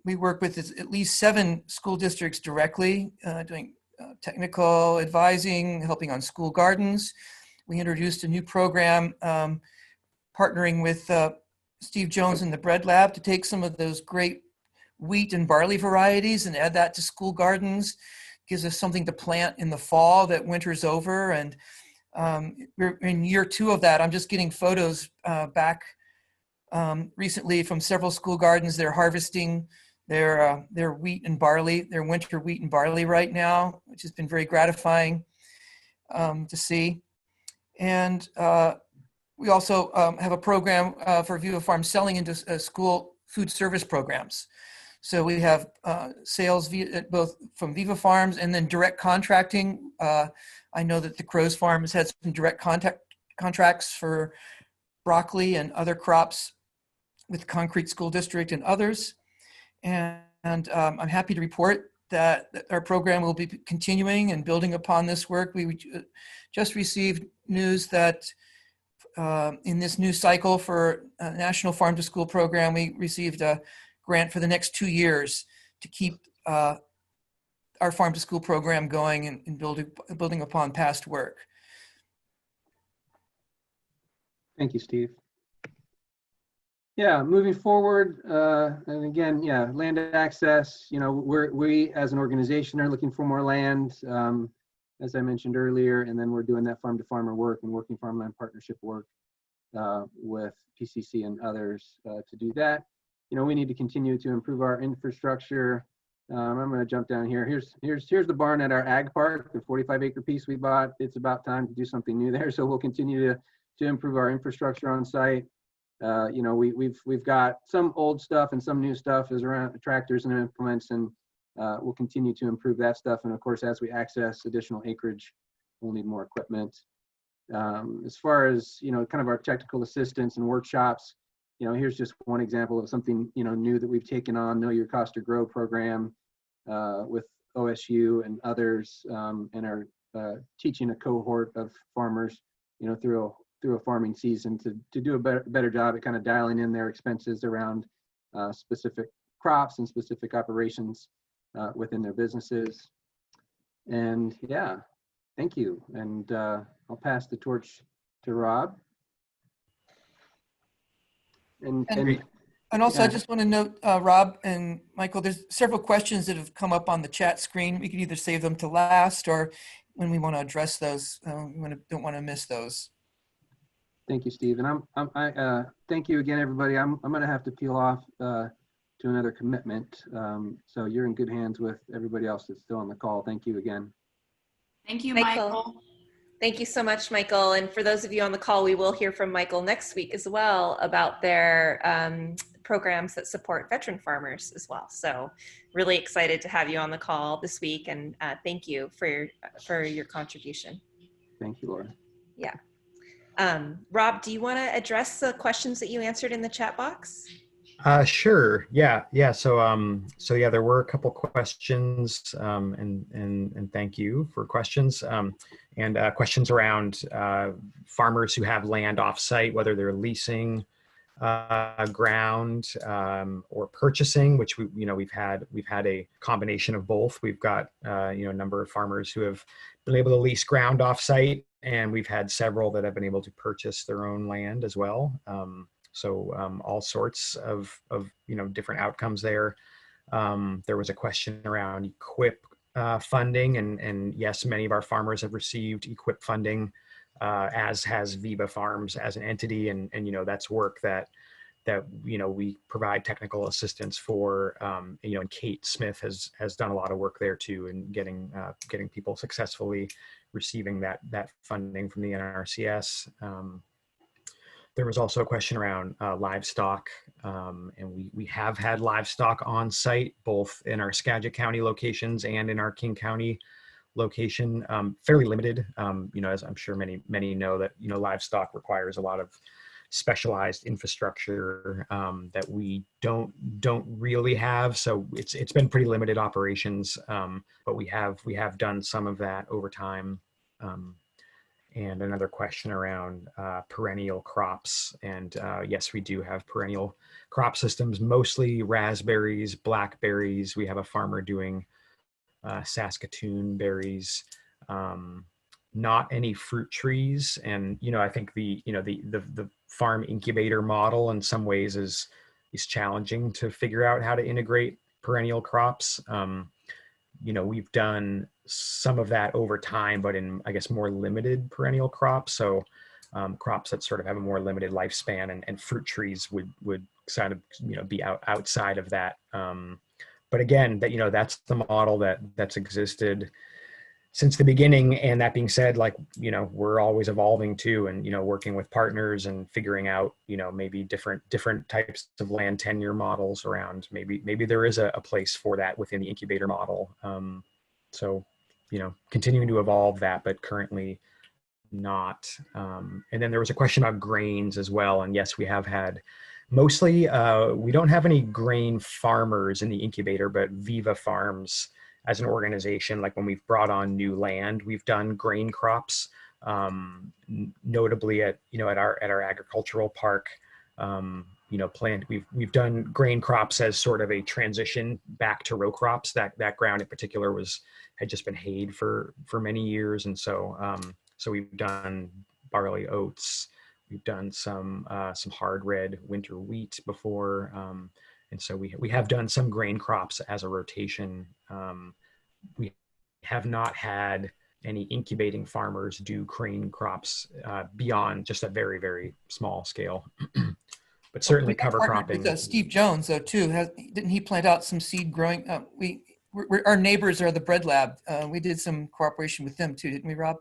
We work with at least 7 school districts directly, doing technical advising, helping on school gardens. We introduced a new program partnering with Steve Jones and the Bread Lab to take some of those great wheat and barley varieties and add that to school gardens. Gives us something to plant in the fall that winter's over. And we're in year 2 of that. I'm just getting photos back recently from several school gardens. They're harvesting their wheat and barley, their winter wheat and barley right now, which has been very gratifying to see. And we also have a program for Viva Farms selling into school food service programs. So we have sales both from Viva Farms and then direct contracting. I know that the Crows Farm has had some direct contracts for broccoli and other crops with Concrete School District and others. And I'm happy to report that our program will be continuing and building upon this work. We just received news that in this new cycle for National Farm to School program, we received a grant for the next 2 years to keep our farm to school program going and building upon past work. Thank you, Steve. Yeah, moving forward, and again, yeah, land access. We as an organization are looking for more land, as I mentioned earlier, and then we're doing that farm to farmer work and Working Farmland Partnership work with PCC and others to do that. We need to continue to improve our infrastructure. I'm going to jump down here. Here's the barn at our ag park, the 45-acre piece we bought. It's about time to do something new there. So we'll continue to improve our infrastructure on site. We've got some old stuff and some new stuff is around tractors and implements, and we'll continue to improve that stuff. And of course, as we access additional acreage, we'll need more equipment. As far as kind of our technical assistance and workshops, here's just one example of something new that we've taken on, Know Your Cost to Grow program with OSU and others, and are teaching a cohort of farmers, through a farming season to do a better job at kind of dialing in their expenses around specific crops and specific operations within their businesses. And yeah, Thank you. And I'll pass the torch to Rob. And also, I yeah. just want to note, Rob and Michael, there's several questions that have come up on the chat screen. We can either save them to last, or when we want to address those, don't want to miss those. Thank you, Steve. And thank you again, everybody. I'm going to have to peel off to another commitment. So you're in good hands with everybody else that's still on the call. Thank you again. Thank you, Michael. Michael. Thank you so much, Michael. And for those of you on the call, we will hear from Michael next week as well about their programs that support veteran farmers as well. So really excited to have you on the call this week, and thank you for your contribution. Thank you, Laura. Yeah. Rob, do you want to address the questions that you answered in the chat box? Sure. Yeah. So yeah, there were a couple questions, and thank you for questions, and questions around farmers who have land offsite, whether they're leasing ground or purchasing, which we've had a combination of both. We've got a number of farmers who have been able to lease ground offsite, and we've had several that have been able to purchase their own land as well. So all sorts of different outcomes there. There was a question around EQIP funding, and yes, many of our farmers have received EQIP funding, as has Viva Farms as an entity, and that's work that we provide technical assistance for. And Kate Smith has done a lot of work there too, in getting people successfully receiving that funding from the NRCS. There was also a question around livestock, and we have had livestock on site, both in our Skagit County locations and in our King County location. Fairly limited, as I'm sure many know, that livestock requires a lot of specialized infrastructure that we don't really have. So it's been pretty limited operations, but we have done some of that over time. And another question around perennial crops. And yes, we do have perennial crop systems, mostly raspberries, blackberries. We have a farmer doing Saskatoon berries, not any fruit trees. And, I think the farm incubator model in some ways is challenging to figure out how to integrate perennial crops. We've done some of that over time, but in, I guess, more limited perennial crops. So crops that sort of have a more limited lifespan, and fruit trees would kind of be outside of that. But again, that's the model that's existed since the beginning. And that being said, we're always evolving too, and working with partners and figuring out maybe different types of land tenure models around. Maybe there is a place for that within the incubator model. So continuing to evolve that, but currently not. And then there was a question about grains as well. And yes, we have had mostly, we don't have any grain farmers in the incubator, but Viva Farms as an organization, like when we've brought on new land, we've done grain crops, notably at our agricultural park, we've done grain crops as sort of a transition back to row crops. That ground in particular had just been hayed for many years. And so, so we've done barley, oats, we've done some hard red winter wheat before. And so we have done some grain crops as a rotation. We have not had any incubating farmers do grain crops beyond just a very, very small scale. But certainly cover cropping. With, Steve Jones, though, too, didn't he plant out some seed growing? Our neighbors are the Bread Lab. We did some cooperation with them too, didn't we, Rob?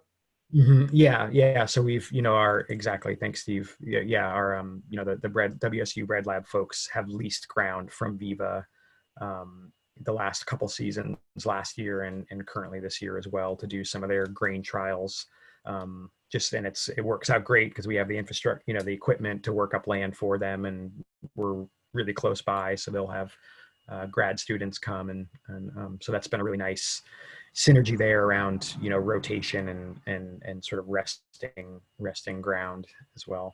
Mm-hmm. Yeah. So we've, exactly. Thanks, Steve. Yeah. Our, the WSU Bread Lab folks have leased ground from Viva the last couple seasons, last year and currently this year as well, to do some of their grain trials. And it works out great because we have the infrastructure, the equipment to work up land for them, and we're really close by, so they'll have grad students come, and so that's been a really nice synergy there around rotation and sort of resting ground as well.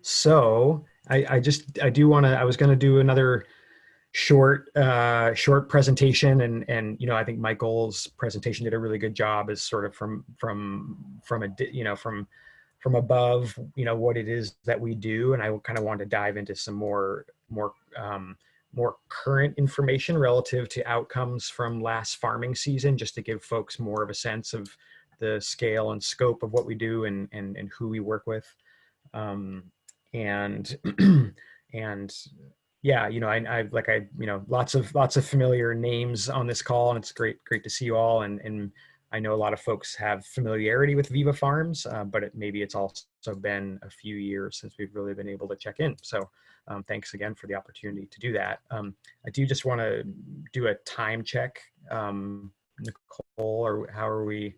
So I was going to do another short presentation, and you know, I think Michael's presentation did a really good job as sort of from above, you know, what it is that we do. And I kind of want to dive into some more current information relative to outcomes from last farming season, just to give folks more of a sense of the scale and scope of what we do and who we work with. And and yeah, you know, you know, lots of familiar names on this call, and it's great to see you all. And I know a lot of folks have familiarity with Viva Farms, but maybe it's also been a few years since we've really been able to check in. So thanks again for the opportunity to do that. I do just want to do a time check, Nicole, or how are we?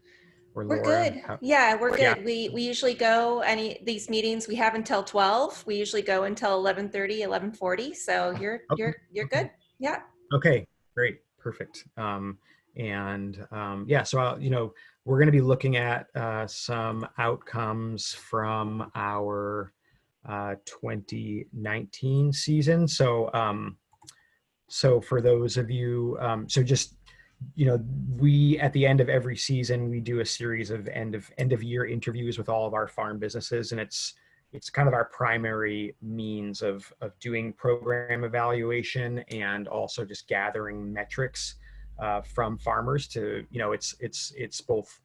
Or We're Laura? good. Yeah, we're good. Yeah. We usually go these meetings we have until 12. We usually go until 11:30, 11:40. So you're good. Yeah. Okay, great, perfect. Yeah, so you know, we're going to be looking at some outcomes from our 2019 season. So so for those of you, so just, you know, we, at the end of every season, we do a series of end of year interviews with all of our farm businesses, and it's kind of our primary means of doing program evaluation and also just gathering metrics from farmers to, you know, it's both,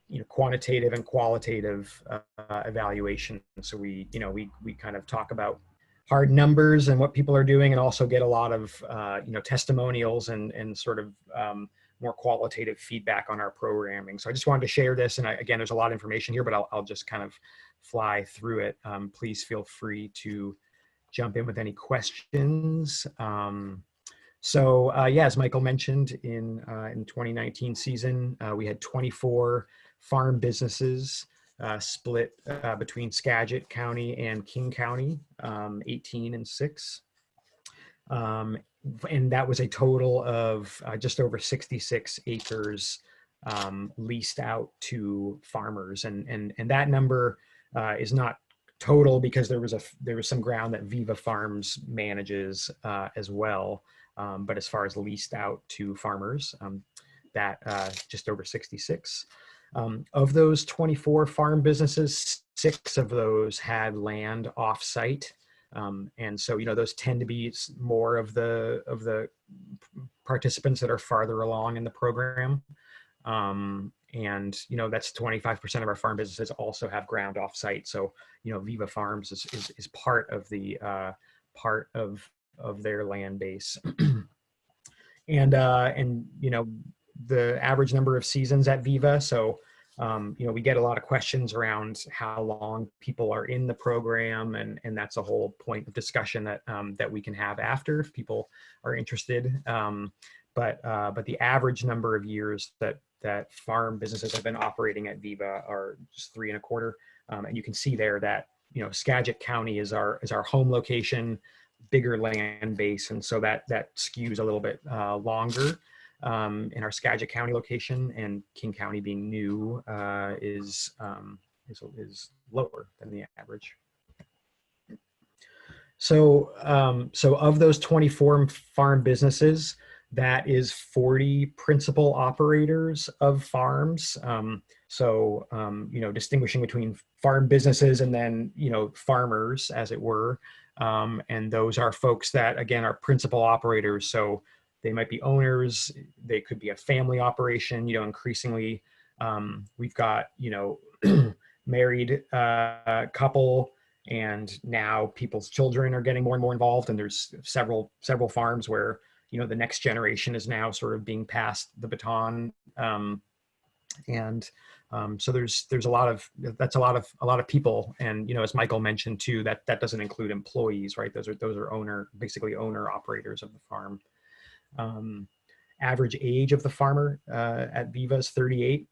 you know, quantitative and qualitative evaluation. So we, you know, we kind of talk about hard numbers and what people are doing, and also get a lot of you know, testimonials and sort of more qualitative feedback on our programming. So I just wanted to share this, and again, there's a lot of information here, but I'll just kind of fly through it. Please feel free to jump in with any questions. So yeah, as Michael mentioned, in 2019 season, we had 24 farm businesses split between Skagit County and King County, 18 and 6. And that was a total of just over 66 acres leased out to farmers. And that number is not total, because there was some ground that Viva Farms manages as well. But as far as leased out to farmers, that just over 66. Of those 24 farm businesses, 6 of those had land off-site. And so, you know, those tend to be more of the participants that are farther along in the program. And, you know, that's 25% of our farm businesses also have ground off-site. So, you know, Viva Farms is part of the part of their land base. And you know, the average number of seasons at Viva. So, you know, we get a lot of questions around how long people are in the program, and that's a whole point of discussion that that we can have after, if people are interested. But the average number of years that farm businesses have been operating at Viva are just 3.25. And you can see there that, you know, Skagit County is our home location, bigger land base, and so that skews a little bit longer in our Skagit County location, and King County, being new, is lower than the average. So so of those 24 farm businesses, that is 40 principal operators of farms. So you know, distinguishing between farm businesses and then, you know, farmers, as it were. And those are folks that, again, are principal operators. So they might be owners, they could be a family operation. You know, increasingly, we've got, you know, married couple, and now people's children are getting more and more involved. And there's several farms where, you know, the next generation is now sort of being passed the baton. So there's a lot of people. And, you know, as Michael mentioned too, that doesn't include employees, right? Those are basically owner operators of the farm. Average age of the farmer at Viva is 38,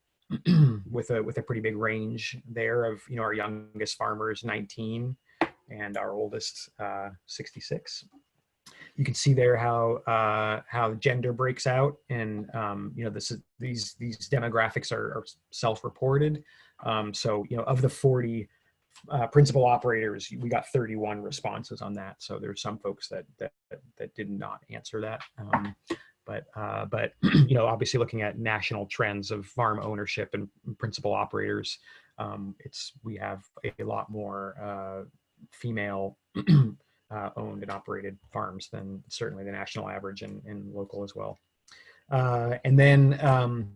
with a pretty big range there of, you know, our youngest farmer is 19 and our oldest 66. You can see there how gender breaks out, and you know, these demographics are self-reported. So, you know, of the 40 principal operators, we got 31 responses on that. So there's some folks that did not answer that. But obviously looking at national trends of farm ownership and principal operators, we have a lot more female owned and operated farms than certainly the national average and local as well. And then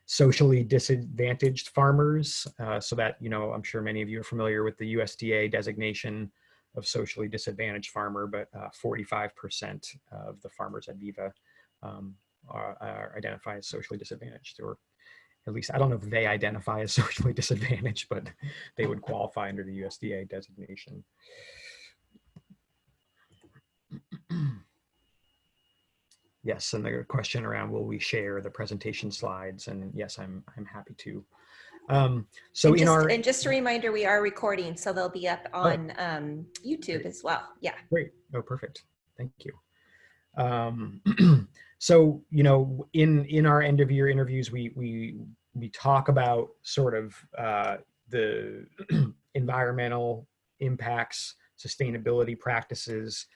socially disadvantaged farmers, so that, I'm sure many of you are familiar with the USDA designation of socially disadvantaged farmer, but 45% of the farmers at Viva are identified as socially disadvantaged, or at least I don't know if they identify as socially disadvantaged, but they would qualify under the USDA designation. Yes, and the question around, will we share the presentation slides? And yes, I'm happy to. So and just a reminder, we are recording, so they'll be up on YouTube as well. Yeah. Great. Oh, perfect. Thank you. So in our end of year interviews, we talk about sort of the environmental impacts, sustainability practices,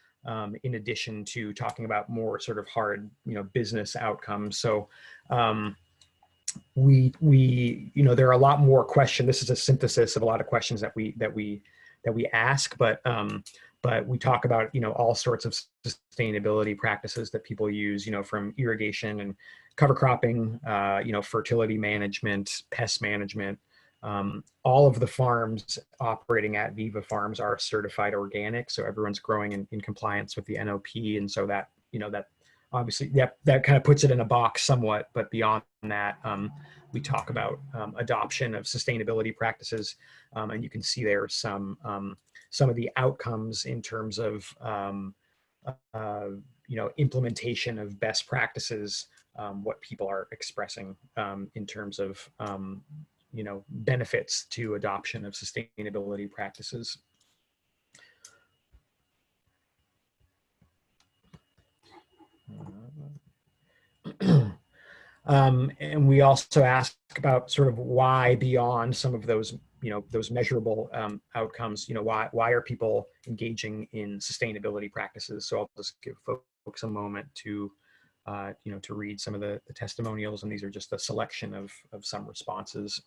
in addition to talking about more sort of hard, business outcomes. So there are a lot more questions. This is a synthesis of a lot of questions that we ask, but we talk about, all sorts of sustainability practices that people use, from irrigation and cover cropping, fertility management, pest management. All of the farms operating at Viva Farms are certified organic, so everyone's growing in compliance with the NOP, and so that that obviously that kind of puts it in a box somewhat. But beyond that, we talk about adoption of sustainability practices, and you can see there some of the outcomes in terms of implementation of best practices, what people are expressing in terms of benefits to adoption of sustainability practices. And we also ask about sort of why, beyond some of those, those measurable outcomes, why are people engaging in sustainability practices? So I'll just give folks a moment to to read some of the testimonials, and these are just a selection of some responses.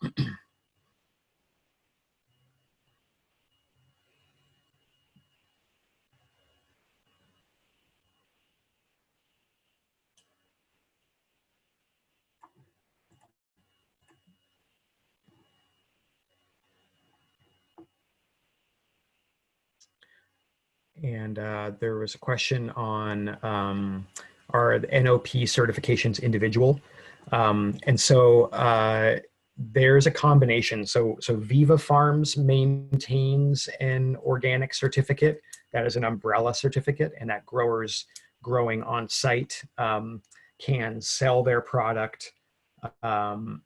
And there was a question on, are the NOP certifications individual? And so there's a combination. So Viva Farms maintains an organic certificate that is an umbrella certificate, and that growers growing on site can sell their product, and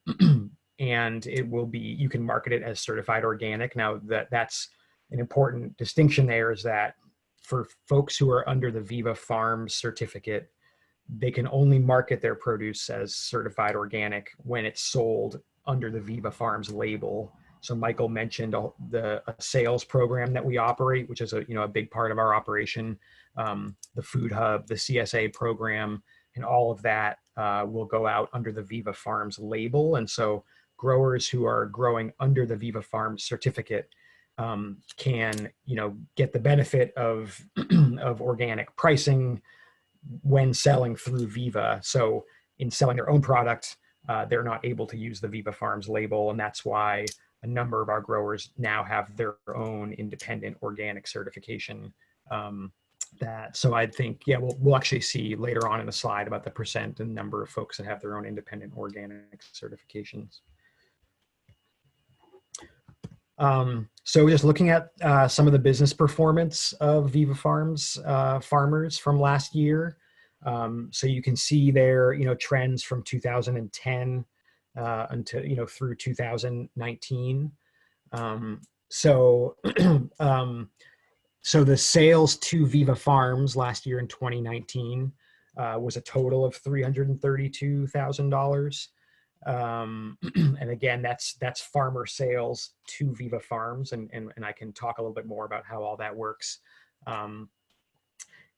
it will be, you can market it as certified organic. Now that's an important distinction there, is that for folks who are under the Viva Farms certificate, they can only market their produce as certified organic when it's sold under the Viva Farms label. So Michael mentioned a sales program that we operate, which is a big part of our operation, the Food Hub, the CSA program, and all of that will go out under the Viva Farms label. And so growers who are growing under the Viva Farms certificate can get the benefit of of organic pricing when selling through Viva. So in selling their own product, they're not able to use the Viva Farms label, and that's why a number of our growers now have their own independent organic certification. So I think, yeah, we'll actually see later on in the slide about the percent and number of folks that have their own independent organic certifications. So just looking at some of the business performance of Viva Farms farmers from last year. So you can see there, trends from 2010 until, through 2019. So the sales to Viva Farms last year in 2019 was a total of $332,000. And again, that's farmer sales to Viva Farms, and I can talk a little bit more about how all that works in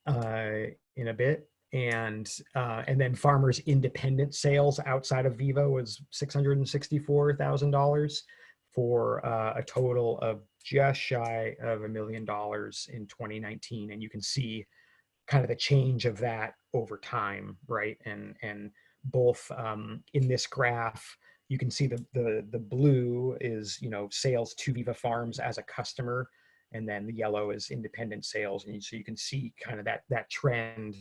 a bit. And then farmers' independent sales outside of Viva was $664,000 for a total of just shy of $1 million in 2019. And you can see kind of the change of that over time, right? And both in this graph, you can see the blue is, you know, sales to Viva Farms as a customer, and then the yellow is independent sales. And so you can see kind of that trend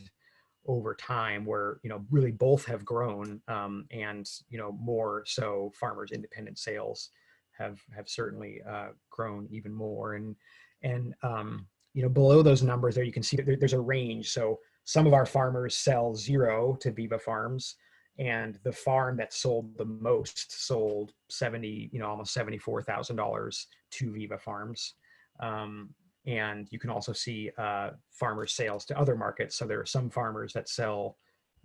over time where, you know, really both have grown, and, you know, more so farmers' independent sales have certainly grown even more. And you know, below those numbers there, you can see that there's a range. So some of our farmers sell 0 to Viva Farms, and the farm that sold the most sold almost $74,000 to Viva Farms. And you can also see farmer sales to other markets. So there are some farmers that sell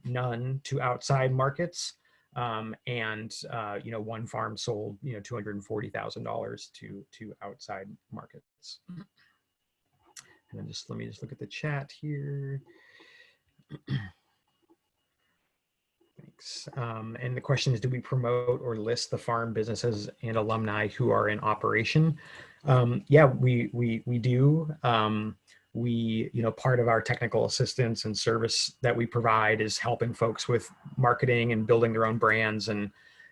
none to outside markets. And you know, one farm sold, you know, $240,000 to outside markets. And then let me look at the chat here. Thanks. And the question is, do we promote or list the farm businesses and alumni who are in operation? Yeah, we do. You know, part of our technical assistance and service that we provide is helping folks with marketing and building their own brands. And,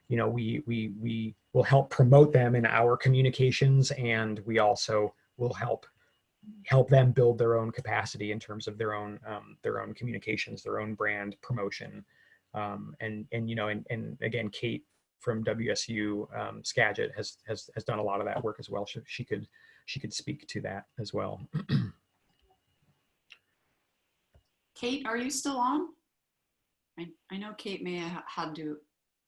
you know, we will help promote them in our communications, and we also will help them build their own capacity in terms of their own communications, their own brand promotion. And you know, and again, Kate from WSU Skagit has done a lot of that work as well. She could speak to that as well. Kate, are you still on? I know Kate may have had to,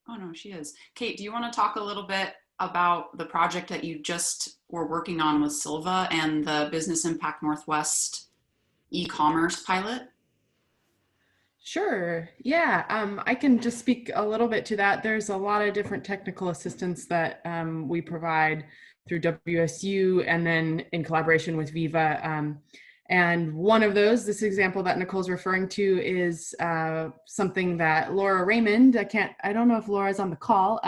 oh no, she is. Kate, do you want to talk a little bit about the project that you just were working on with Silva and the Business Impact Northwest e-commerce pilot? Sure. Yeah, I can just speak a little bit to that. There's a lot of different technical assistance that we provide through WSU and then in collaboration with Viva. And one of those, this example that Nicole's referring to, is something that Laura Raymond, I don't know if Laura's on the call,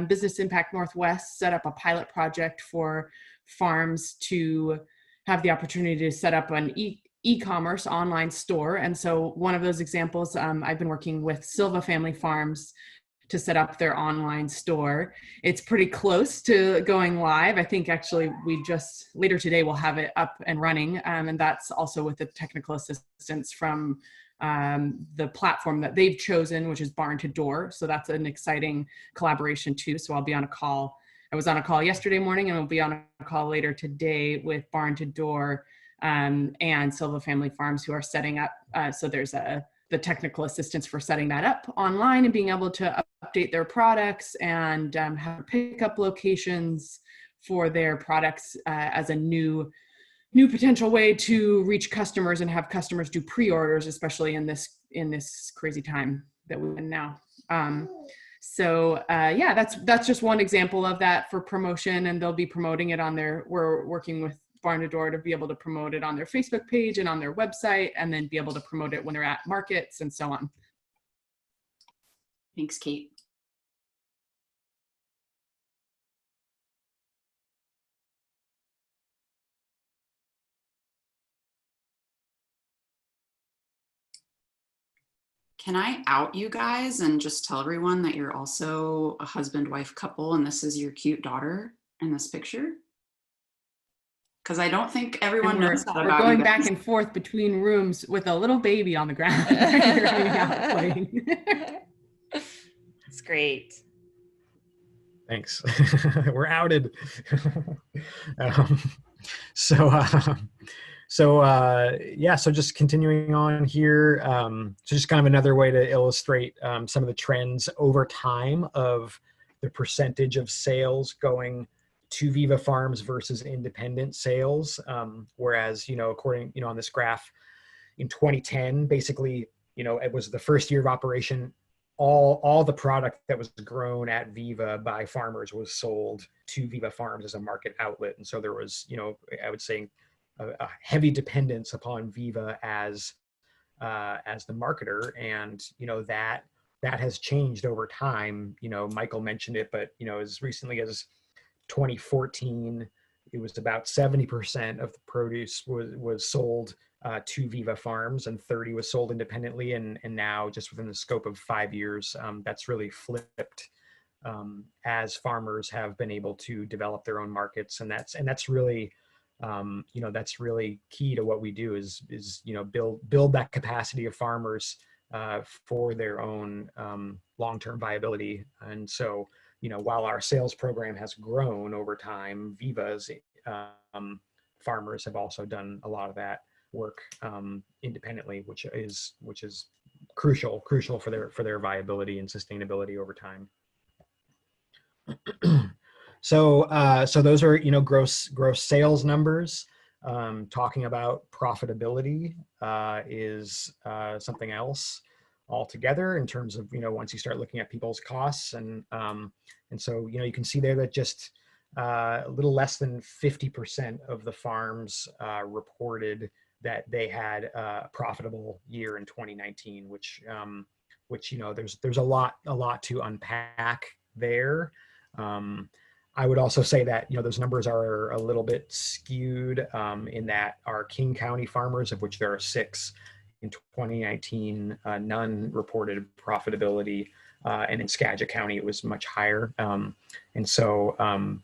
Business Impact Northwest set up a pilot project for farms to have the opportunity to set up an e-commerce online store. And so one of those examples, I've been working with Silva Family Farms to set up their online store. It's pretty close to going live. I think actually later today we'll have it up and running. And that's also with the technical assistance from the platform that they've chosen, which is Barn to Door. So that's an exciting collaboration too. So I'll be on a call. I was on a call yesterday morning, and we'll be on a call later today with Barn to Door and Silva Family Farms, who are setting up. So there's the technical assistance for setting that up online and being able to update their products and have pickup locations for their products as a new potential way to reach customers and have customers do pre-orders, especially in this crazy time that we're in now. Yeah, that's just one example of that for promotion, and they'll be promoting it we're working with Barn to Door to be able to promote it on their Facebook page and on their website, and then be able to promote it when they're at markets and so on. Thanks, Kate. Can I out you guys and just tell everyone that you're also a husband-wife couple, and this is your cute daughter in this picture? Because I don't think everyone knows that about you. We're going back and forth between rooms with a little baby on the ground. It's great. Thanks. We're outed. So just continuing on here. So just kind of another way to illustrate some of the trends over time of the percentage of sales going to Viva Farms versus independent sales. Whereas, according, on this graph in 2010, basically, it was the first year of operation, all the product that was grown at Viva by farmers was sold to Viva Farms as a market outlet. And so there was, I would say a heavy dependence upon Viva as the marketer. And, that has changed over time. Michael mentioned it, but, as recently as 2014, it was about 70% of the produce was sold to Viva Farms, and 30 was sold independently. And now, just within the scope of 5 years, that's really flipped as farmers have been able to develop their own markets. And that's really, that's really key to what we do is build that capacity of farmers for their own long-term viability. And so, while our sales program has grown over time, Viva's farmers have also done a lot of that work independently, which is crucial for their viability and sustainability over time. So those are gross sales numbers. Talking about profitability is something else altogether in terms of once you start looking at people's costs, and so you can see there that just a little less than 50% of the farms reported that they had a profitable year in 2019, which there's a lot to unpack there. I would also say that those numbers are a little bit skewed in that our King County farmers, of which there are 6 in 2019, none reported profitability, and in Skagit County it was much higher. And so I'm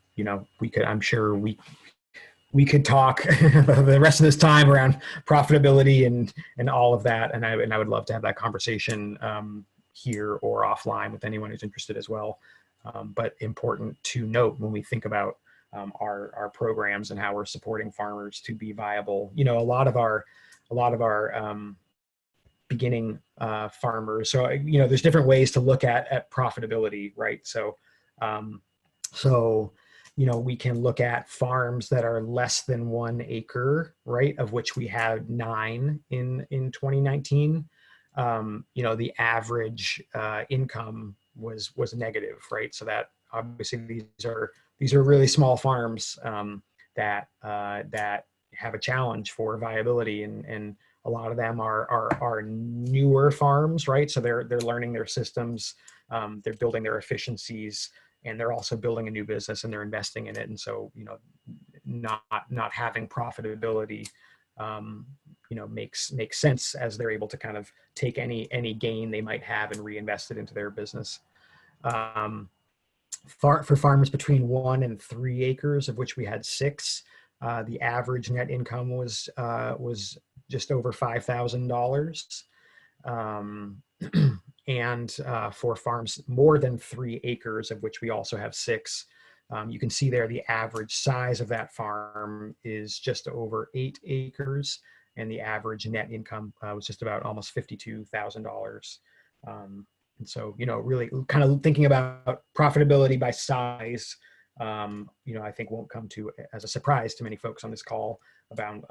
sure we could talk the rest of this time around profitability and all of that, and I would love to have that conversation here or offline with anyone who's interested as well. But important to note when we think about our programs and how we're supporting farmers to be viable. A lot of our beginning farmers. So there's different ways to look at profitability, right? So we can look at farms that are less than 1 acre, right? Of which we had 9 in 2019. The average income was negative, right? So that obviously these are really small farms that have a challenge for viability, and a lot of them are newer farms, right? So they're learning their systems, they're building their efficiencies, and they're also building a new business and they're investing in it. And so not having profitability makes sense as they're able to kind of take any gain they might have and reinvest it into their business. For farmers between 1 and 3 acres, of which we had 6, the average net income was just over $5,000. And for farms more than 3 acres, of which we also have 6, you can see there the average size of that farm is just over 8 acres, and the average net income was just about almost $52,000. And so, really kind of thinking about profitability by size, I think won't come as a surprise to many folks on this call about,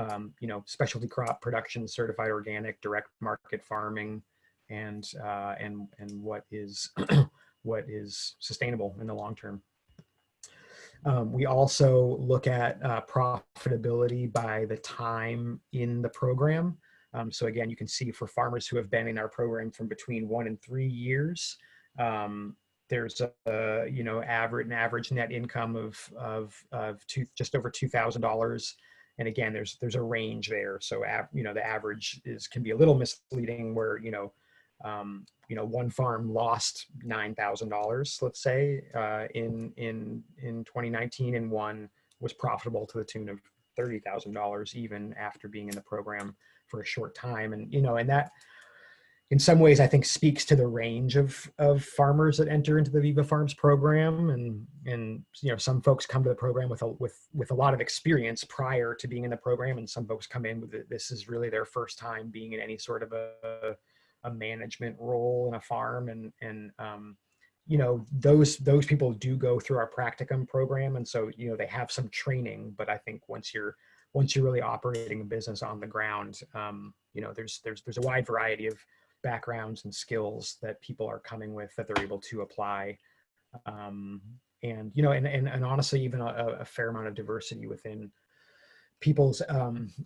specialty crop production, certified organic, direct market farming, and what is what is sustainable in the long term. We also look at profitability by the time in the program. So again, you can see for farmers who have been in our program from between 1 and 3 years, there's an average net income of just over $2,000. And again, there's a range there. So the average can be a little misleading, where one farm lost $9,000, let's say, in 2019, and one was profitable to the tune of $30,000 even after being in the program for a short time. And and that in some ways I think speaks to the range of farmers that enter into the Viva Farms program. And some folks come to the program with a lot of experience prior to being in the program, and some folks come in with this is really their first time being in any sort of a management role in a farm, and those people do go through our practicum program, and so they have some training. But I think once you're really operating a business on the ground, there's a wide variety of backgrounds and skills that people are coming with that they're able to apply. And, you know, and honestly, even a fair amount of diversity within people's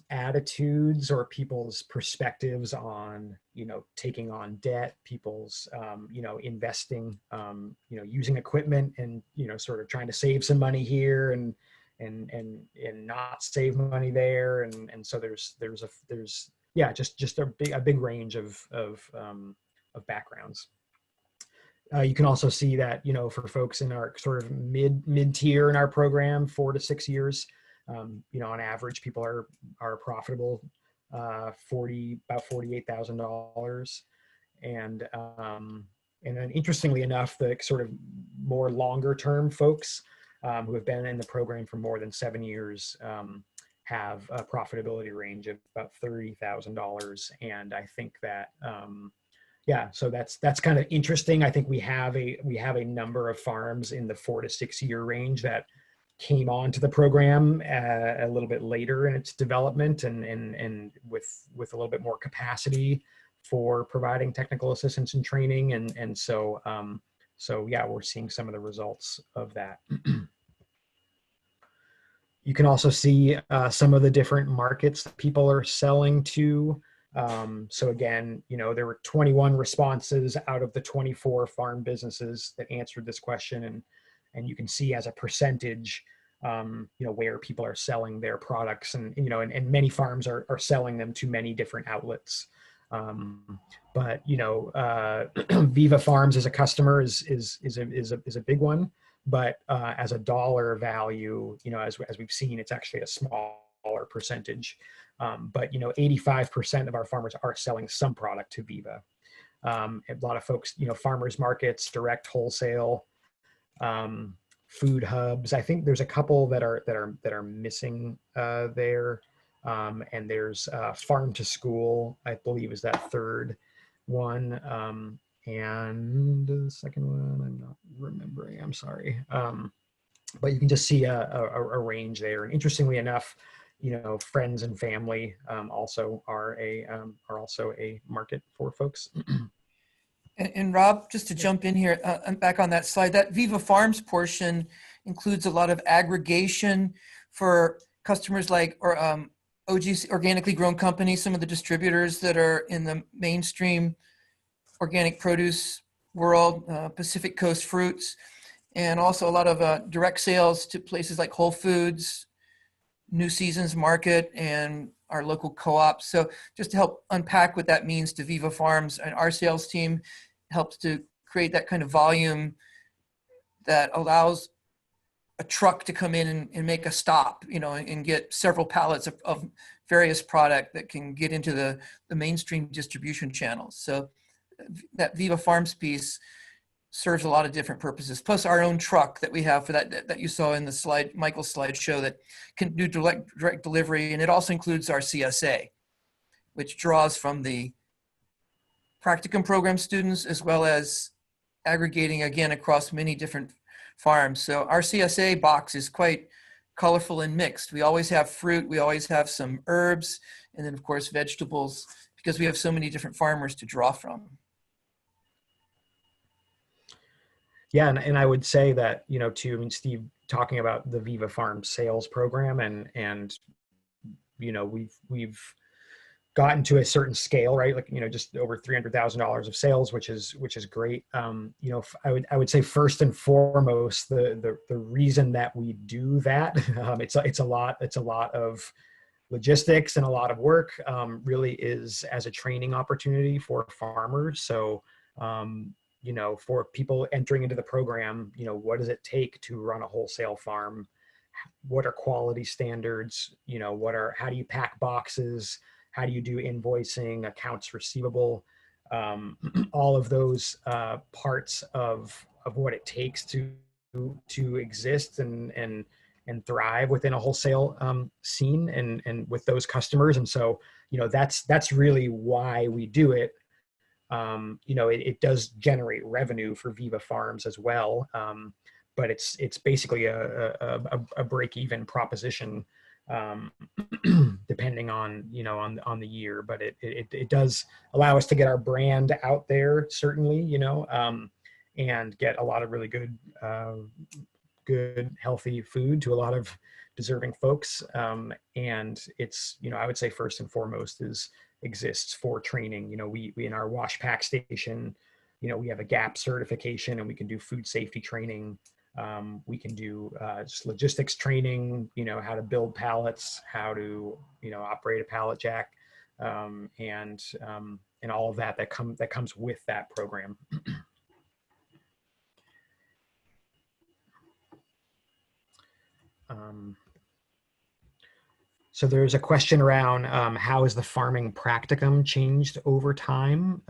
attitudes or people's perspectives on, you know, taking on debt, people's, you know, investing, you know, using equipment and, you know, sort of trying to save some money here and not save money there. And so there's yeah, just a big range of backgrounds. You can also see that, you know, for folks in our sort of mid-tier in our program, 4 to 6 years, you know, on average, people are profitable, about $48,000, and then interestingly enough, the sort of more longer-term folks who have been in the program for more than 7 years have a profitability range of about $30,000, and I think that. Yeah, so that's kind of interesting. I think we have a number of farms in the 4 to 6 year range that came onto the program a little bit later in its development and with a little bit more capacity for providing technical assistance and training, and so yeah, we're seeing some of the results of that. You can also see some of the different markets that people are selling to. So again, you know, there were 21 responses out of the 24 farm businesses that answered this question, and you can see as a percentage, you know, where people are selling their products, and you know, and many farms are selling them to many different outlets. But you know, Viva Farms as a customer is a big one, but as a dollar value, you know, as we've seen, it's actually a smaller percentage. But you know, 85% of our farmers are selling some product to Viva. A lot of folks, you know, farmers markets, direct wholesale, food hubs. I think there's a couple that are missing there, and there's farm to school, I believe, is that third one, and the second one I'm not remembering. I'm sorry, but you can just see a range there. And interestingly enough, you know, friends and family also are also a market for folks. And Rob, just to jump in here, back on that slide, that Viva Farms portion includes a lot of aggregation for customers like OGC, organically grown companies, some of the distributors that are in the mainstream organic produce world, Pacific Coast Fruits, and also a lot of direct sales to places like Whole Foods, New Seasons Market, and our local co-ops. So just to help unpack what that means to Viva Farms, and our sales team helps to create that kind of volume that allows a truck to come in and make a stop, you know, and get several pallets of various product that can get into the mainstream distribution channels. So that Viva Farms piece serves a lot of different purposes, plus our own truck that we have for that you saw in the slide, Michael's slideshow, that can do direct delivery. And it also includes our CSA, which draws from the practicum program students, as well as aggregating again across many different farms. So our CSA box is quite colorful and mixed. We always have fruit, we always have some herbs, and then of course vegetables, because we have so many different farmers to draw from. Yeah, and I would say that, you know, too, I mean, Steve talking about the Viva Farms sales program, and you know, we've gotten to a certain scale, right? Like, you know, just over $300,000 of sales, which is great. You know, I would say first and foremost, the reason that we do that, it's a lot of logistics and a lot of work, really is as a training opportunity for farmers. So, you know, for people entering into the program, you know, what does it take to run a wholesale farm? What are quality standards? You know, how do you pack boxes? How do you do invoicing, accounts receivable? All of those parts of what it takes to exist and thrive within a wholesale scene and with those customers. And so, you know, that's really why we do it. You know, it does generate revenue for Viva Farms as well, but it's basically a break-even proposition depending on, you know, on the year, but it does allow us to get our brand out there, certainly, you know, and get a lot of really good, healthy food to a lot of deserving folks. And it's, you know, I would say first and foremost exists for training. You know, we in our wash pack station, you know, we have a GAP certification, and we can do food safety training. We can do just logistics training, you know, how to build pallets, how to, you know, operate a pallet jack, and all of that comes with that program. So there's a question around how has the farming practicum changed over time?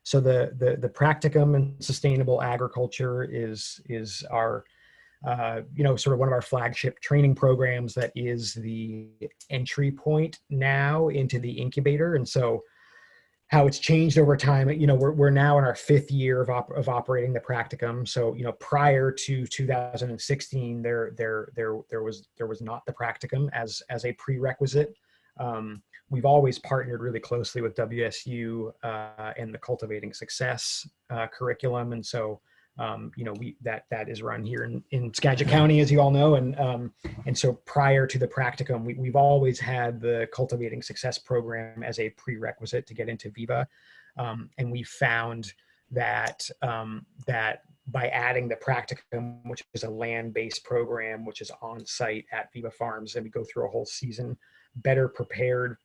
So the practicum in sustainable agriculture is our you know, sort of one of our flagship training programs that is the entry point now into the incubator. And so how it's changed over time, you know, we're now in our 5th year of operating the practicum. So, you know, prior to 2016, there was not the practicum as a prerequisite. We've always partnered really closely with WSU and the Cultivating Success curriculum, and so you know, that is run here in Skagit County, as you all know, and so prior to the practicum, we've always had the Cultivating Success program as a prerequisite to get into Viva, and we found that that by adding the practicum, which is a land-based program, which is on site at Viva Farms, and we go through a whole season, better prepared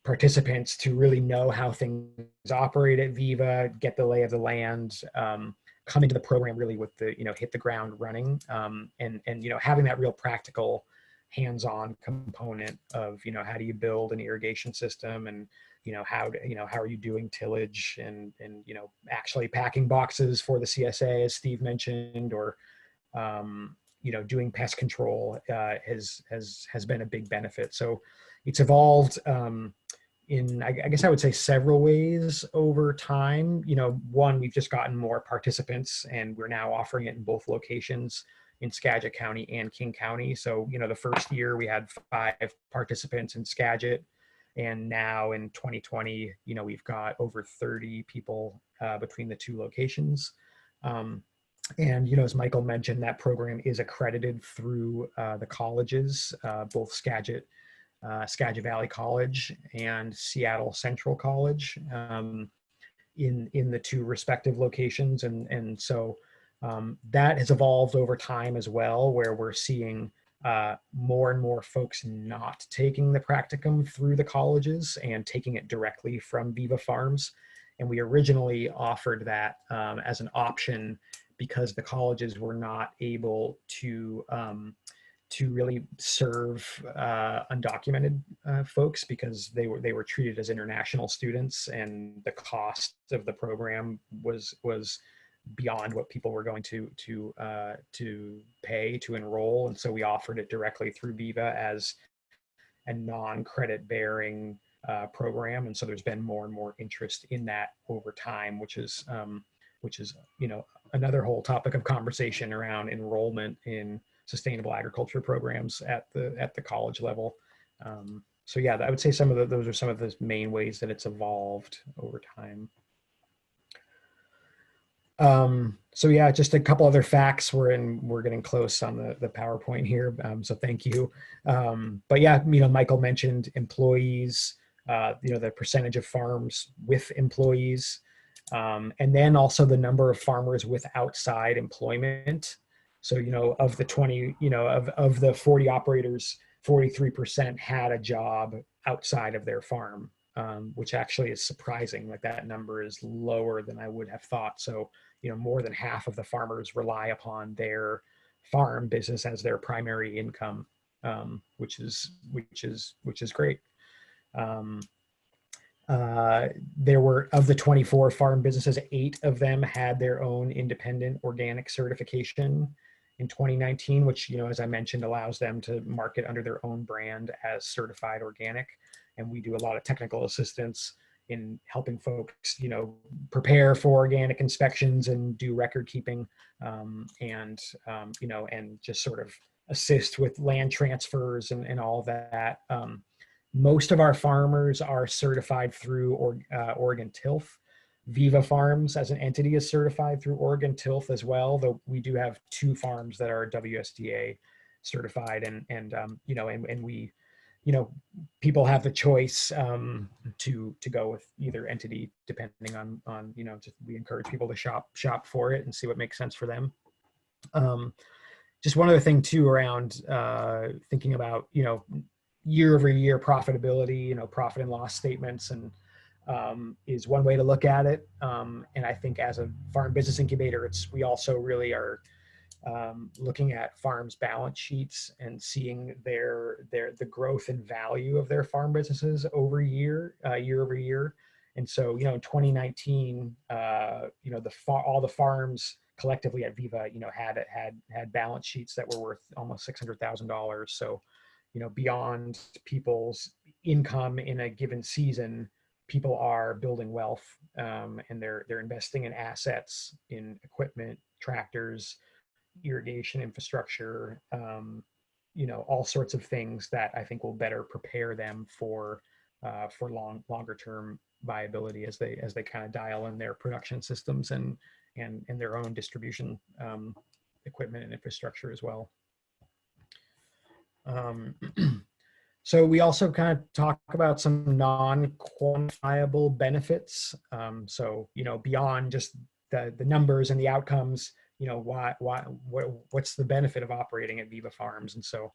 participants to really know how things operate at Viva, get the lay of the land, come into the program really with the, you know, hit the ground running, and you know, having that real practical hands-on component of, you know, how do you build an irrigation system, and you know, how are you doing tillage, and you know, actually packing boxes for the CSA, as Steve mentioned, or you know, doing pest control has been a big benefit. So it's evolved in, I guess I would say, several ways over time. You know, one, we've just gotten more participants, and we're now offering it in both locations, in Skagit County and King County. So, you know, the first year we had 5 participants in Skagit, and now in 2020, you know, we've got over 30 people between the 2 locations. And, you know, as Michael mentioned, that program is accredited through the colleges, both Skagit Valley College and Seattle Central College, in the 2 respective locations. And so that has evolved over time as well, where we're seeing more and more folks not taking the practicum through the colleges and taking it directly from Viva Farms. And we originally offered that as an option because the colleges were not able to really serve undocumented folks, because they were treated as international students, and the cost of the program was beyond what people were going to pay to enroll. And so we offered it directly through Viva as a non-credit bearing program. And so there's been more and more interest in that over time, which is you know, another whole topic of conversation around enrollment in sustainable agriculture programs at the college level. So yeah, I would say those are some of the main ways that it's evolved over time. So yeah, just a couple other facts. We're getting close on the PowerPoint here, so thank you. But yeah, you know, Michael mentioned employees, you know, the percentage of farms with employees, and then also the number of farmers with outside employment. So, you know, of the 20, you know, of the 40 operators, 43% had a job outside of their farm, which actually is surprising. Like, that number is lower than I would have thought. So, you know, more than half of the farmers rely upon their farm business as their primary income, which is great. There were, of the 24 farm businesses, 8 of them had their own independent organic certification in 2019, which, you know, as I mentioned, allows them to market under their own brand as certified organic. And we do a lot of technical assistance in helping folks, you know, prepare for organic inspections and do record keeping, and you know, and just sort of assist with land transfers and all that. Most of our farmers are certified through Oregon TILF. Viva Farms as an entity is certified through Oregon TILF as well, though we do have 2 farms that are WSDA certified, and we, people have the choice to go with either entity depending on just, we encourage people to shop for it and see what makes sense for them. Just one other thing too around thinking about year over year profitability, profit and loss statements, and is one way to look at it. And I think as a farm business incubator, we also really are looking at farms' balance sheets and seeing the growth and value of their farm businesses over year over year. And so, in 2019, all the farms collectively at Viva, had balance sheets that were worth almost $600,000. So, beyond people's income in a given season, people are building wealth, and they're investing in assets, in equipment, tractors, irrigation infrastructure, all sorts of things that I think will better prepare them for longer term viability as they kind of dial in their production systems and their own distribution equipment and infrastructure as well. So we also kind of talk about some non-quantifiable benefits. So, beyond just the numbers and the outcomes, what's the benefit of operating at Viva Farms? And so,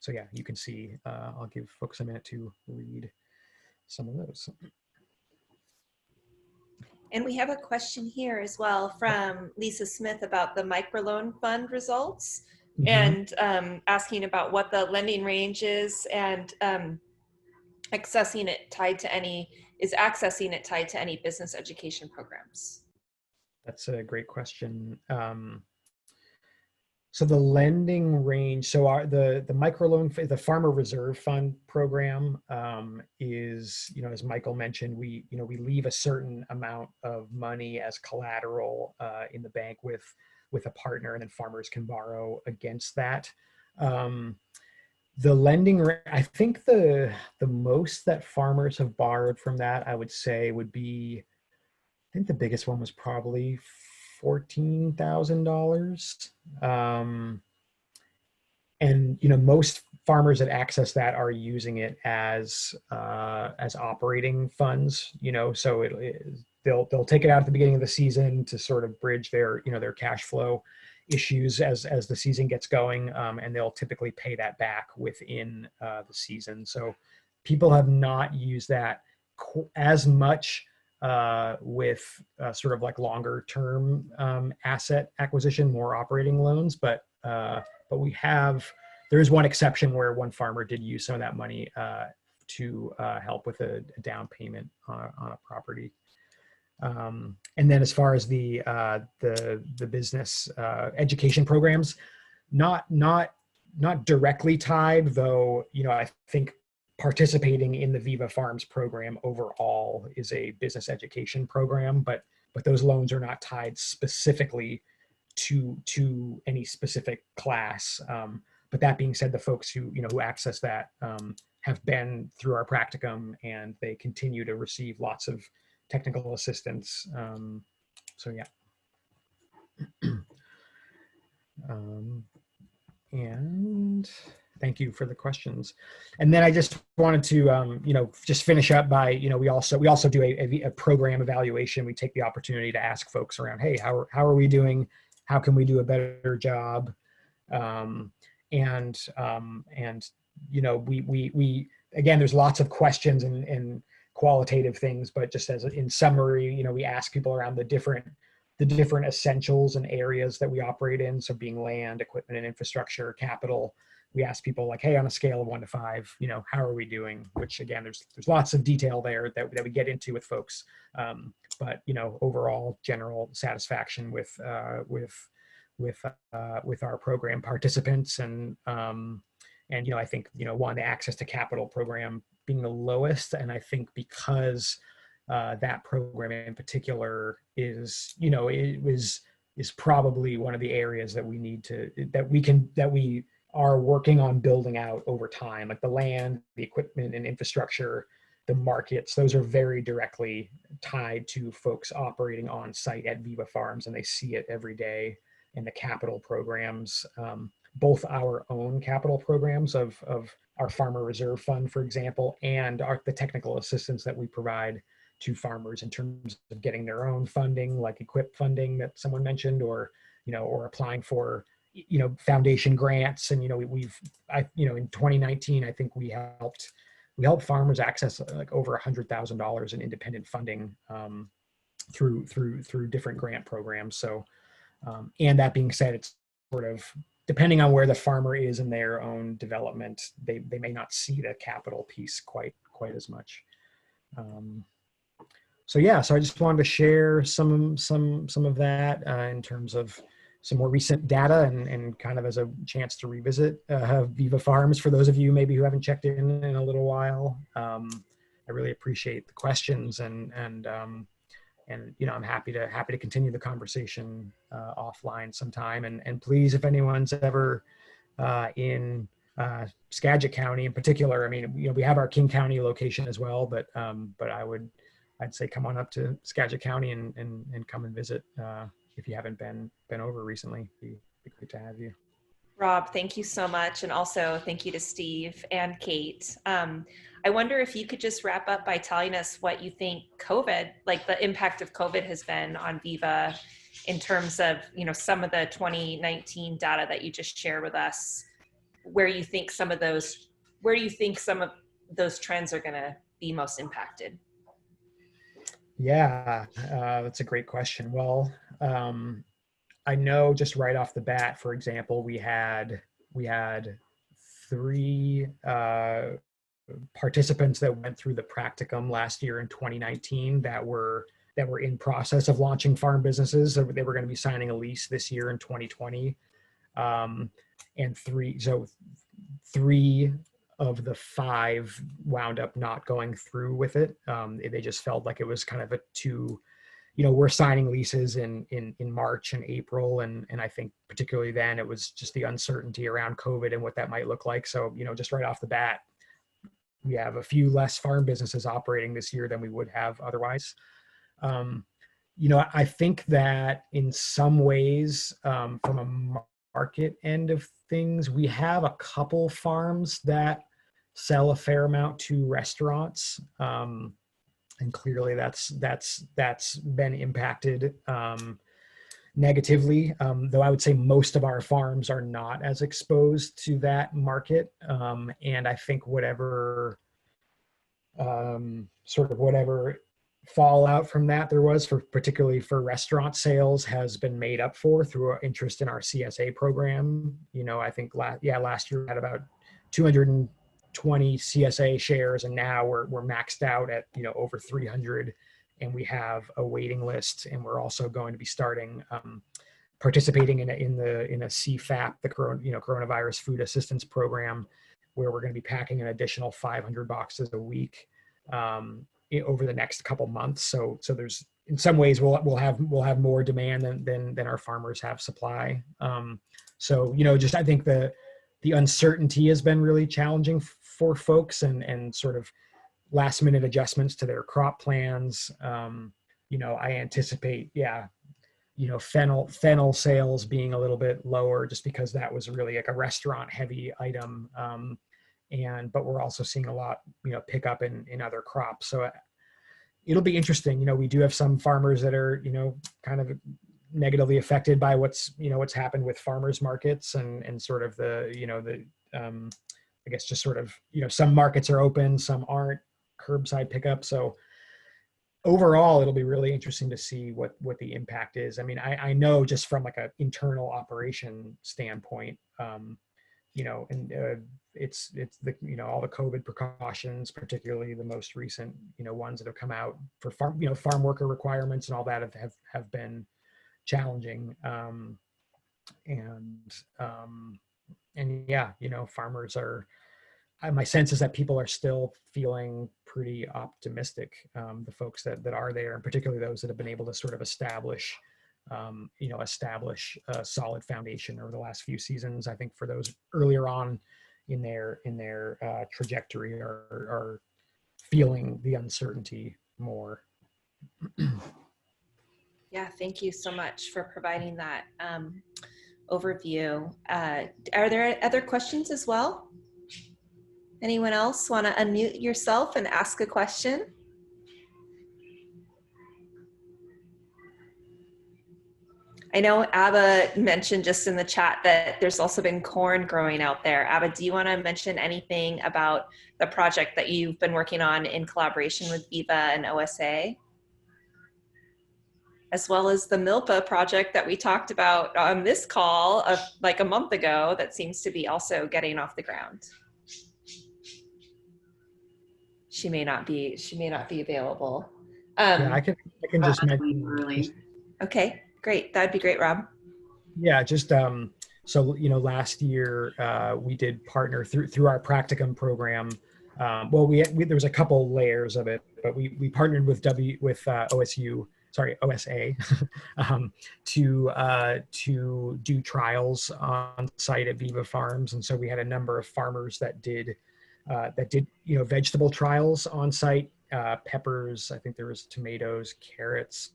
yeah, you can see, I'll give folks a minute to read some of those. And we have a question here as well from Lisa Smith about the microloan fund results. Mm-hmm. And asking about what the lending range is and accessing it tied to any business education programs. That's a great question. So the lending range, so the microloan, the Farmer Reserve Fund program is, as Michael mentioned, we leave a certain amount of money as collateral in the bank with a partner, and then farmers can borrow against that. The lending, I think the most that farmers have borrowed from that, I would say would be, I think the biggest one was probably $14,000. And most farmers that access that are using it as operating funds. So they'll take it out at the beginning of the season to sort of bridge their cash flow issues as the season gets going, and they'll typically pay that back within the season. So people have not used that as much with sort of like longer term asset acquisition, more operating loans, but there is one exception where one farmer did use some of that money to help with a down payment on a property. And then as far as the business education programs, not directly tied, though, I think participating in the Viva Farms program overall is a business education program, but those loans are not tied specifically to any specific class. But that being said, the folks who access that have been through our practicum, and they continue to receive lots of technical assistance. So yeah. And thank you for the questions. And then I just wanted to, just finish up by, we also do a program evaluation. We take the opportunity to ask folks around, hey, how are we doing? How can we do a better job? We again, there's lots of questions and qualitative things, but just as in summary, we ask people around the different essentials and areas that we operate in. So being land, equipment and infrastructure, capital. We ask people like, hey, on a scale of 1 to 5, how are we doing? Which again, there's lots of detail there that we get into with folks. But overall general satisfaction with our program participants, and I think one, the access to capital program being the lowest, and I think because that program in particular is it was is probably one of the areas that we need to, that we are working on building out over time, like the land, the equipment and infrastructure, the markets. Those are very directly tied to folks operating on site at Viva Farms, and they see it every day in the capital programs, both our own capital programs of our Farmer Reserve Fund, for example, and the technical assistance that we provide to farmers in terms of getting their own funding, like EQIP funding that someone mentioned, or or applying for foundation grants. And in 2019, I think we helped farmers access like over $100,000 in independent funding through different grant programs. So and that being said, it's sort of depending on where the farmer is in their own development, they may not see the capital piece quite as much. So I just wanted to share some of that in terms of some more recent data and kind of as a chance to revisit Viva Farms for those of you maybe who haven't checked in a little while. I really appreciate the questions and I'm happy to continue the conversation offline sometime. And please, if anyone's ever in Skagit County in particular, I mean, we have our King County location as well, but I'd say come on up to Skagit County and come and visit if you haven't been over recently. Be great to have you. Rob, thank you so much. And also thank you to Steve and Kate. I wonder if you could just wrap up by telling us what you think COVID, like the impact of COVID has been on Viva in terms of, some of the 2019 data that you just shared with us, where do you think some of those trends are going to be most impacted? Yeah, that's a great question. Well, I know just right off the bat, for example, we had 3 participants that went through the practicum last year in 2019 that were in process of launching farm businesses. So they were going to be signing a lease this year in 2020, and 3 of the 5 wound up not going through with it. They just felt like it was kind of we're signing leases in March and April. And I think particularly then it was just the uncertainty around COVID and what that might look like. So, just right off the bat, we have a few less farm businesses operating this year than we would have otherwise. I think that in some ways, from a market end of things, we have a couple farms that sell a fair amount to restaurants. And clearly that's been impacted negatively, though I would say most of our farms are not as exposed to that market. And I think whatever fallout from that there was, particularly for restaurant sales, has been made up for through our interest in our CSA program. I think last year we had about 220 CSA shares, and now we're maxed out at over 300, and we have a waiting list. And we're also going to be starting participating in a CFAP, the Coronavirus Food Assistance Program, where we're going to be packing an additional 500 boxes a week over the next couple months. So there's, in some ways, we'll have more demand than our farmers have supply. Just I think the uncertainty has been really challenging for folks, and sort of last minute adjustments to their crop plans. I anticipate, fennel sales being a little bit lower just because that was really like a restaurant heavy item. But we're also seeing a lot, pick up in other crops. So it'll be interesting. We do have some farmers that are, kind of negatively affected by what's happened with farmers markets and sort of I guess just sort of, some markets are open, some aren't, curbside pickup. So overall, it'll be really interesting to see what the impact is. I mean, I know just from like an internal operation standpoint, it's the, all the COVID precautions, particularly the most recent, ones that have come out for farm worker requirements and all that have been challenging. Farmers are, my sense is that people are still feeling pretty optimistic. The folks that are there, and particularly those that have been able to sort of establish establish a solid foundation over the last few seasons. I think for those earlier on in their trajectory are feeling the uncertainty more. Yeah, thank you so much for providing that overview. Are there other questions as well? Anyone else want to unmute yourself and ask a question? I know Abba mentioned just in the chat that there's also been corn growing out there. Abba, do you want to mention anything about the project that you've been working on in collaboration with Viva and OSA? As well as the MILPA project that we talked about on this call of like a month ago that seems to be also getting off the ground. She may not be available. Yeah, I can just mention early. Okay, great. That'd be great, Rob. Yeah, just so last year we did partner through our practicum program. Well, there was a couple layers of it, but we partnered with OSA to do trials on site at Viva Farms, and so we had a number of farmers that did vegetable trials on site, peppers. I think there was tomatoes, carrots.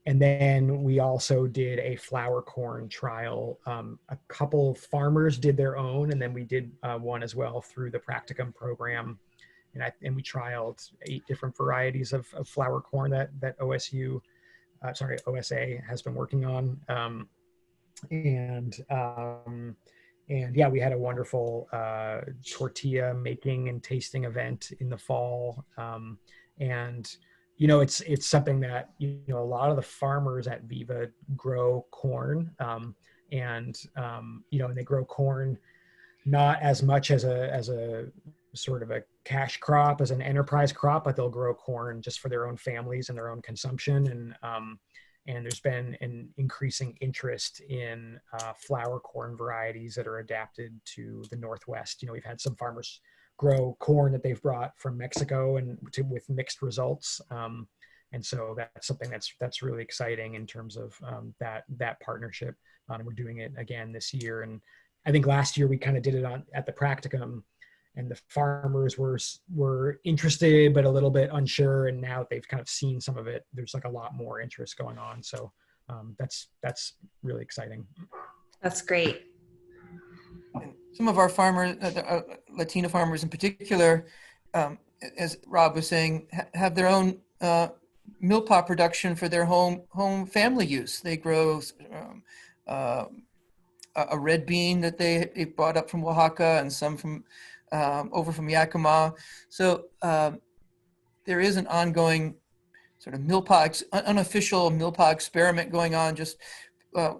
And then we also did a flour corn trial. A couple farmers did their own, and then we did one as well through the practicum program. And we trialed 8 different varieties of flour corn that OSA has been working on. And yeah, we had a wonderful tortilla making and tasting event in the fall. And it's something that a lot of the farmers at Viva grow corn, and they grow corn not as much as a sort of a cash crop, as an enterprise crop, but they'll grow corn just for their own families and their own consumption. And there's been an increasing interest in flour corn varieties that are adapted to the Northwest. We've had some farmers grow corn that they've brought from Mexico with mixed results. And so that's something that's really exciting in terms of that partnership. And we're doing it again this year. And I think last year we kind of did it at the practicum, and the farmers were interested but a little bit unsure. And now they've kind of seen some of it. There's like a lot more interest going on. So that's really exciting. That's great. Some of our farmers, Latino farmers in particular, as Rob was saying, have their own milpa production for their home family use. They grow a red bean that they brought up from Oaxaca, and some from over from Yakima. So there is an ongoing sort of unofficial milpa experiment going on, just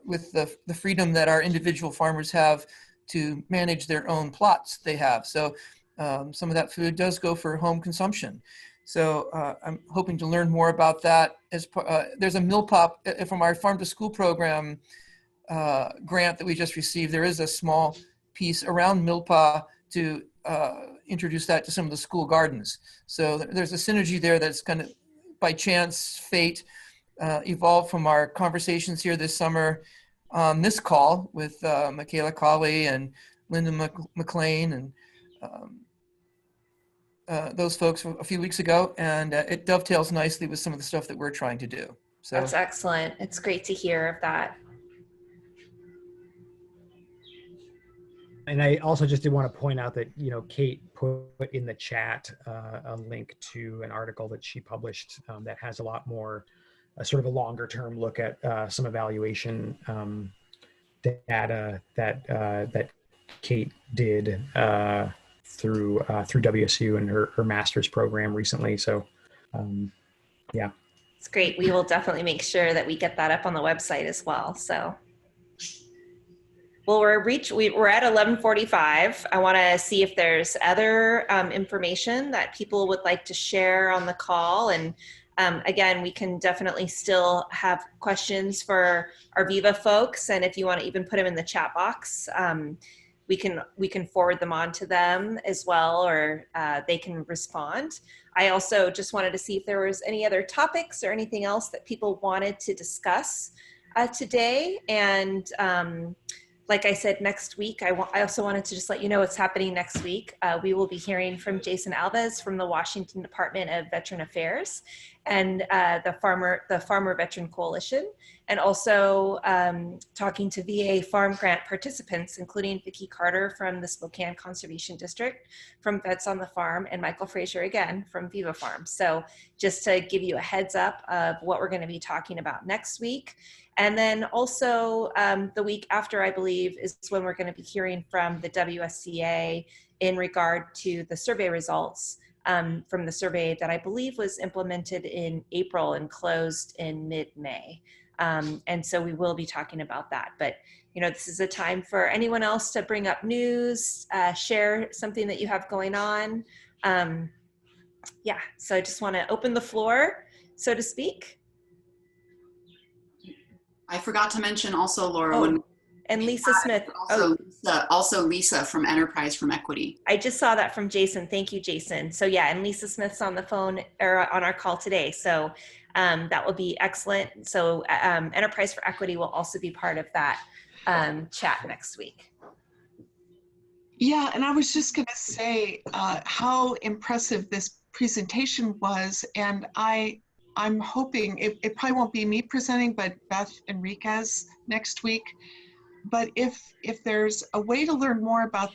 with the freedom that our individual farmers have to manage their own plots they have. So some of that food does go for home consumption. So I'm hoping to learn more about that. There's a milpa from our farm to school program grant that we just received. There is a small piece around milpa to introduce that to some of the school gardens. So there's a synergy there that's kind of by chance, fate, evolved from our conversations here this summer on this call with Michaela Colley and Linda McLean and those folks a few weeks ago. And it dovetails nicely with some of the stuff that we're trying to do. So that's excellent. It's great to hear of that. And I also just did want to point out that, Kate put in the chat a link to an article that she published that has a lot more sort of a longer term look at some evaluation data that Kate did through WSU and her master's program recently. So yeah. It's great. We will definitely make sure that we get that up on the website as well. So. Well, we're at 11:45. I want to see if there's other information that people would like to share on the call. And again, we can definitely still have questions for our Viva folks. And if you want to even put them in the chat box, we can forward them on to them as well, or they can respond. I also just wanted to see if there was any other topics or anything else that people wanted to discuss today. And like I said, next week, I also wanted to just let you know what's happening next week. We will be hearing from Jason Alves from the Washington Department of Veteran Affairs and the Farmer Veteran Coalition, and also talking to VA farm grant participants, including Vicki Carter from the Spokane Conservation District, from Vets on the Farm, and Michael Frazier again from Viva Farm. So just to give you a heads up of what we're going to be talking about next week. And then also the week after, I believe, is when we're going to be hearing from the WSCA in regard to the survey results from the survey that I believe was implemented in April and closed in mid-May. And so we will be talking about that. But, you know, this is a time for anyone else to bring up news, share something that you have going on. Yeah, so I just want to open the floor, so to speak. I forgot to mention also, Laura, and Lisa Smith. Also Lisa from Enterprise from Equity. I just saw that from Jason. Thank you, Jason. So yeah, and Lisa Smith's on the phone or on our call today. So that will be excellent. So Enterprise for Equity will also be part of that chat next week. Yeah, and I was just going to say how impressive this presentation was, and I'm hoping it probably won't be me presenting, but Beth Enriquez next week. But if there's a way to learn more about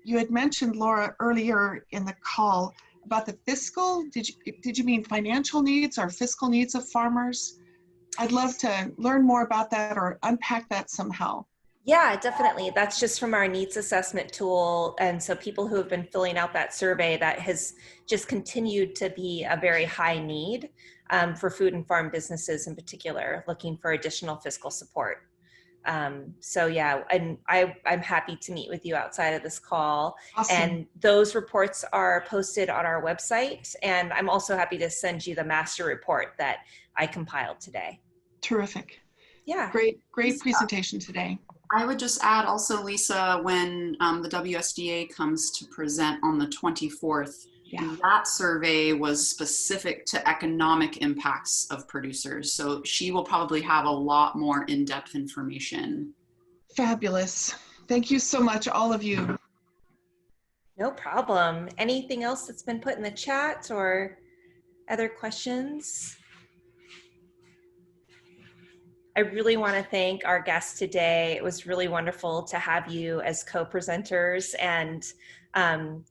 you had mentioned, Laura, earlier in the call about the fiscal, did you mean financial needs or fiscal needs of farmers? I'd love to learn more about that or unpack that somehow. Yeah, definitely. That's just from our needs assessment tool. And so people who have been filling out that survey, that has just continued to be a very high need for food and farm businesses in particular, looking for additional fiscal support. So yeah, and I'm happy to meet with you outside of this call. Awesome. And those reports are posted on our website. And I'm also happy to send you the master report that I compiled today. Terrific. Yeah. Great presentation today. I would just add also, Lisa, when the WSDA comes to present on the 24th, that survey was specific to economic impacts of producers. So she will probably have a lot more in-depth information. Fabulous. Thank you so much, all of you. No problem. Anything else that's been put in the chat or other questions? I really want to thank our guests today. It was really wonderful to have you as co-presenters. And,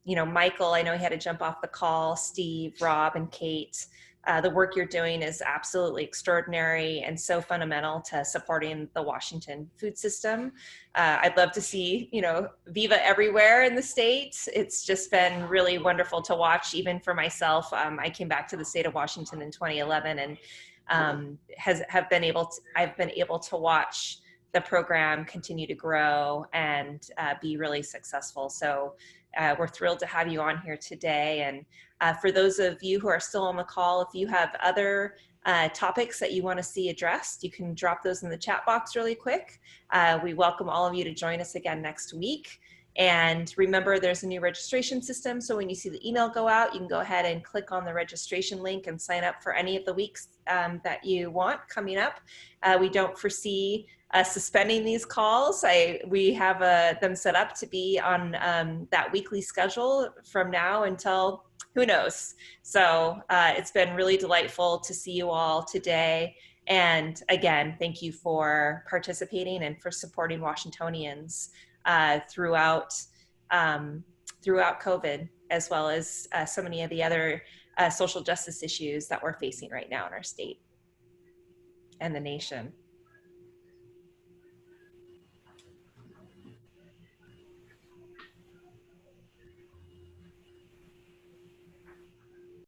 you know, Michael, I know he had to jump off the call, Steve, Rob, and Kate. The work you're doing is absolutely extraordinary and so fundamental to supporting the Washington food system. I'd love to see, you know, Viva everywhere in the state. It's just been really wonderful to watch, even for myself. I came back to the state of Washington in 2011 and I've been able to watch the program continue to grow and be really successful. So we're thrilled to have you on here today. And for those of you who are still on the call, if you have other topics that you want to see addressed, you can drop those in the chat box really quick. We welcome all of you to join us again next week. And remember, there's a new registration system. So when you see the email go out, you can go ahead and click on the registration link and sign up for any of the weeks that you want coming up. We don't foresee suspending these calls. We have them set up to be on that weekly schedule from now until who knows. So it's been really delightful to see you all today. And again, thank you for participating and for supporting Washingtonians throughout COVID, as well as so many of the other social justice issues that we're facing right now in our state and the nation.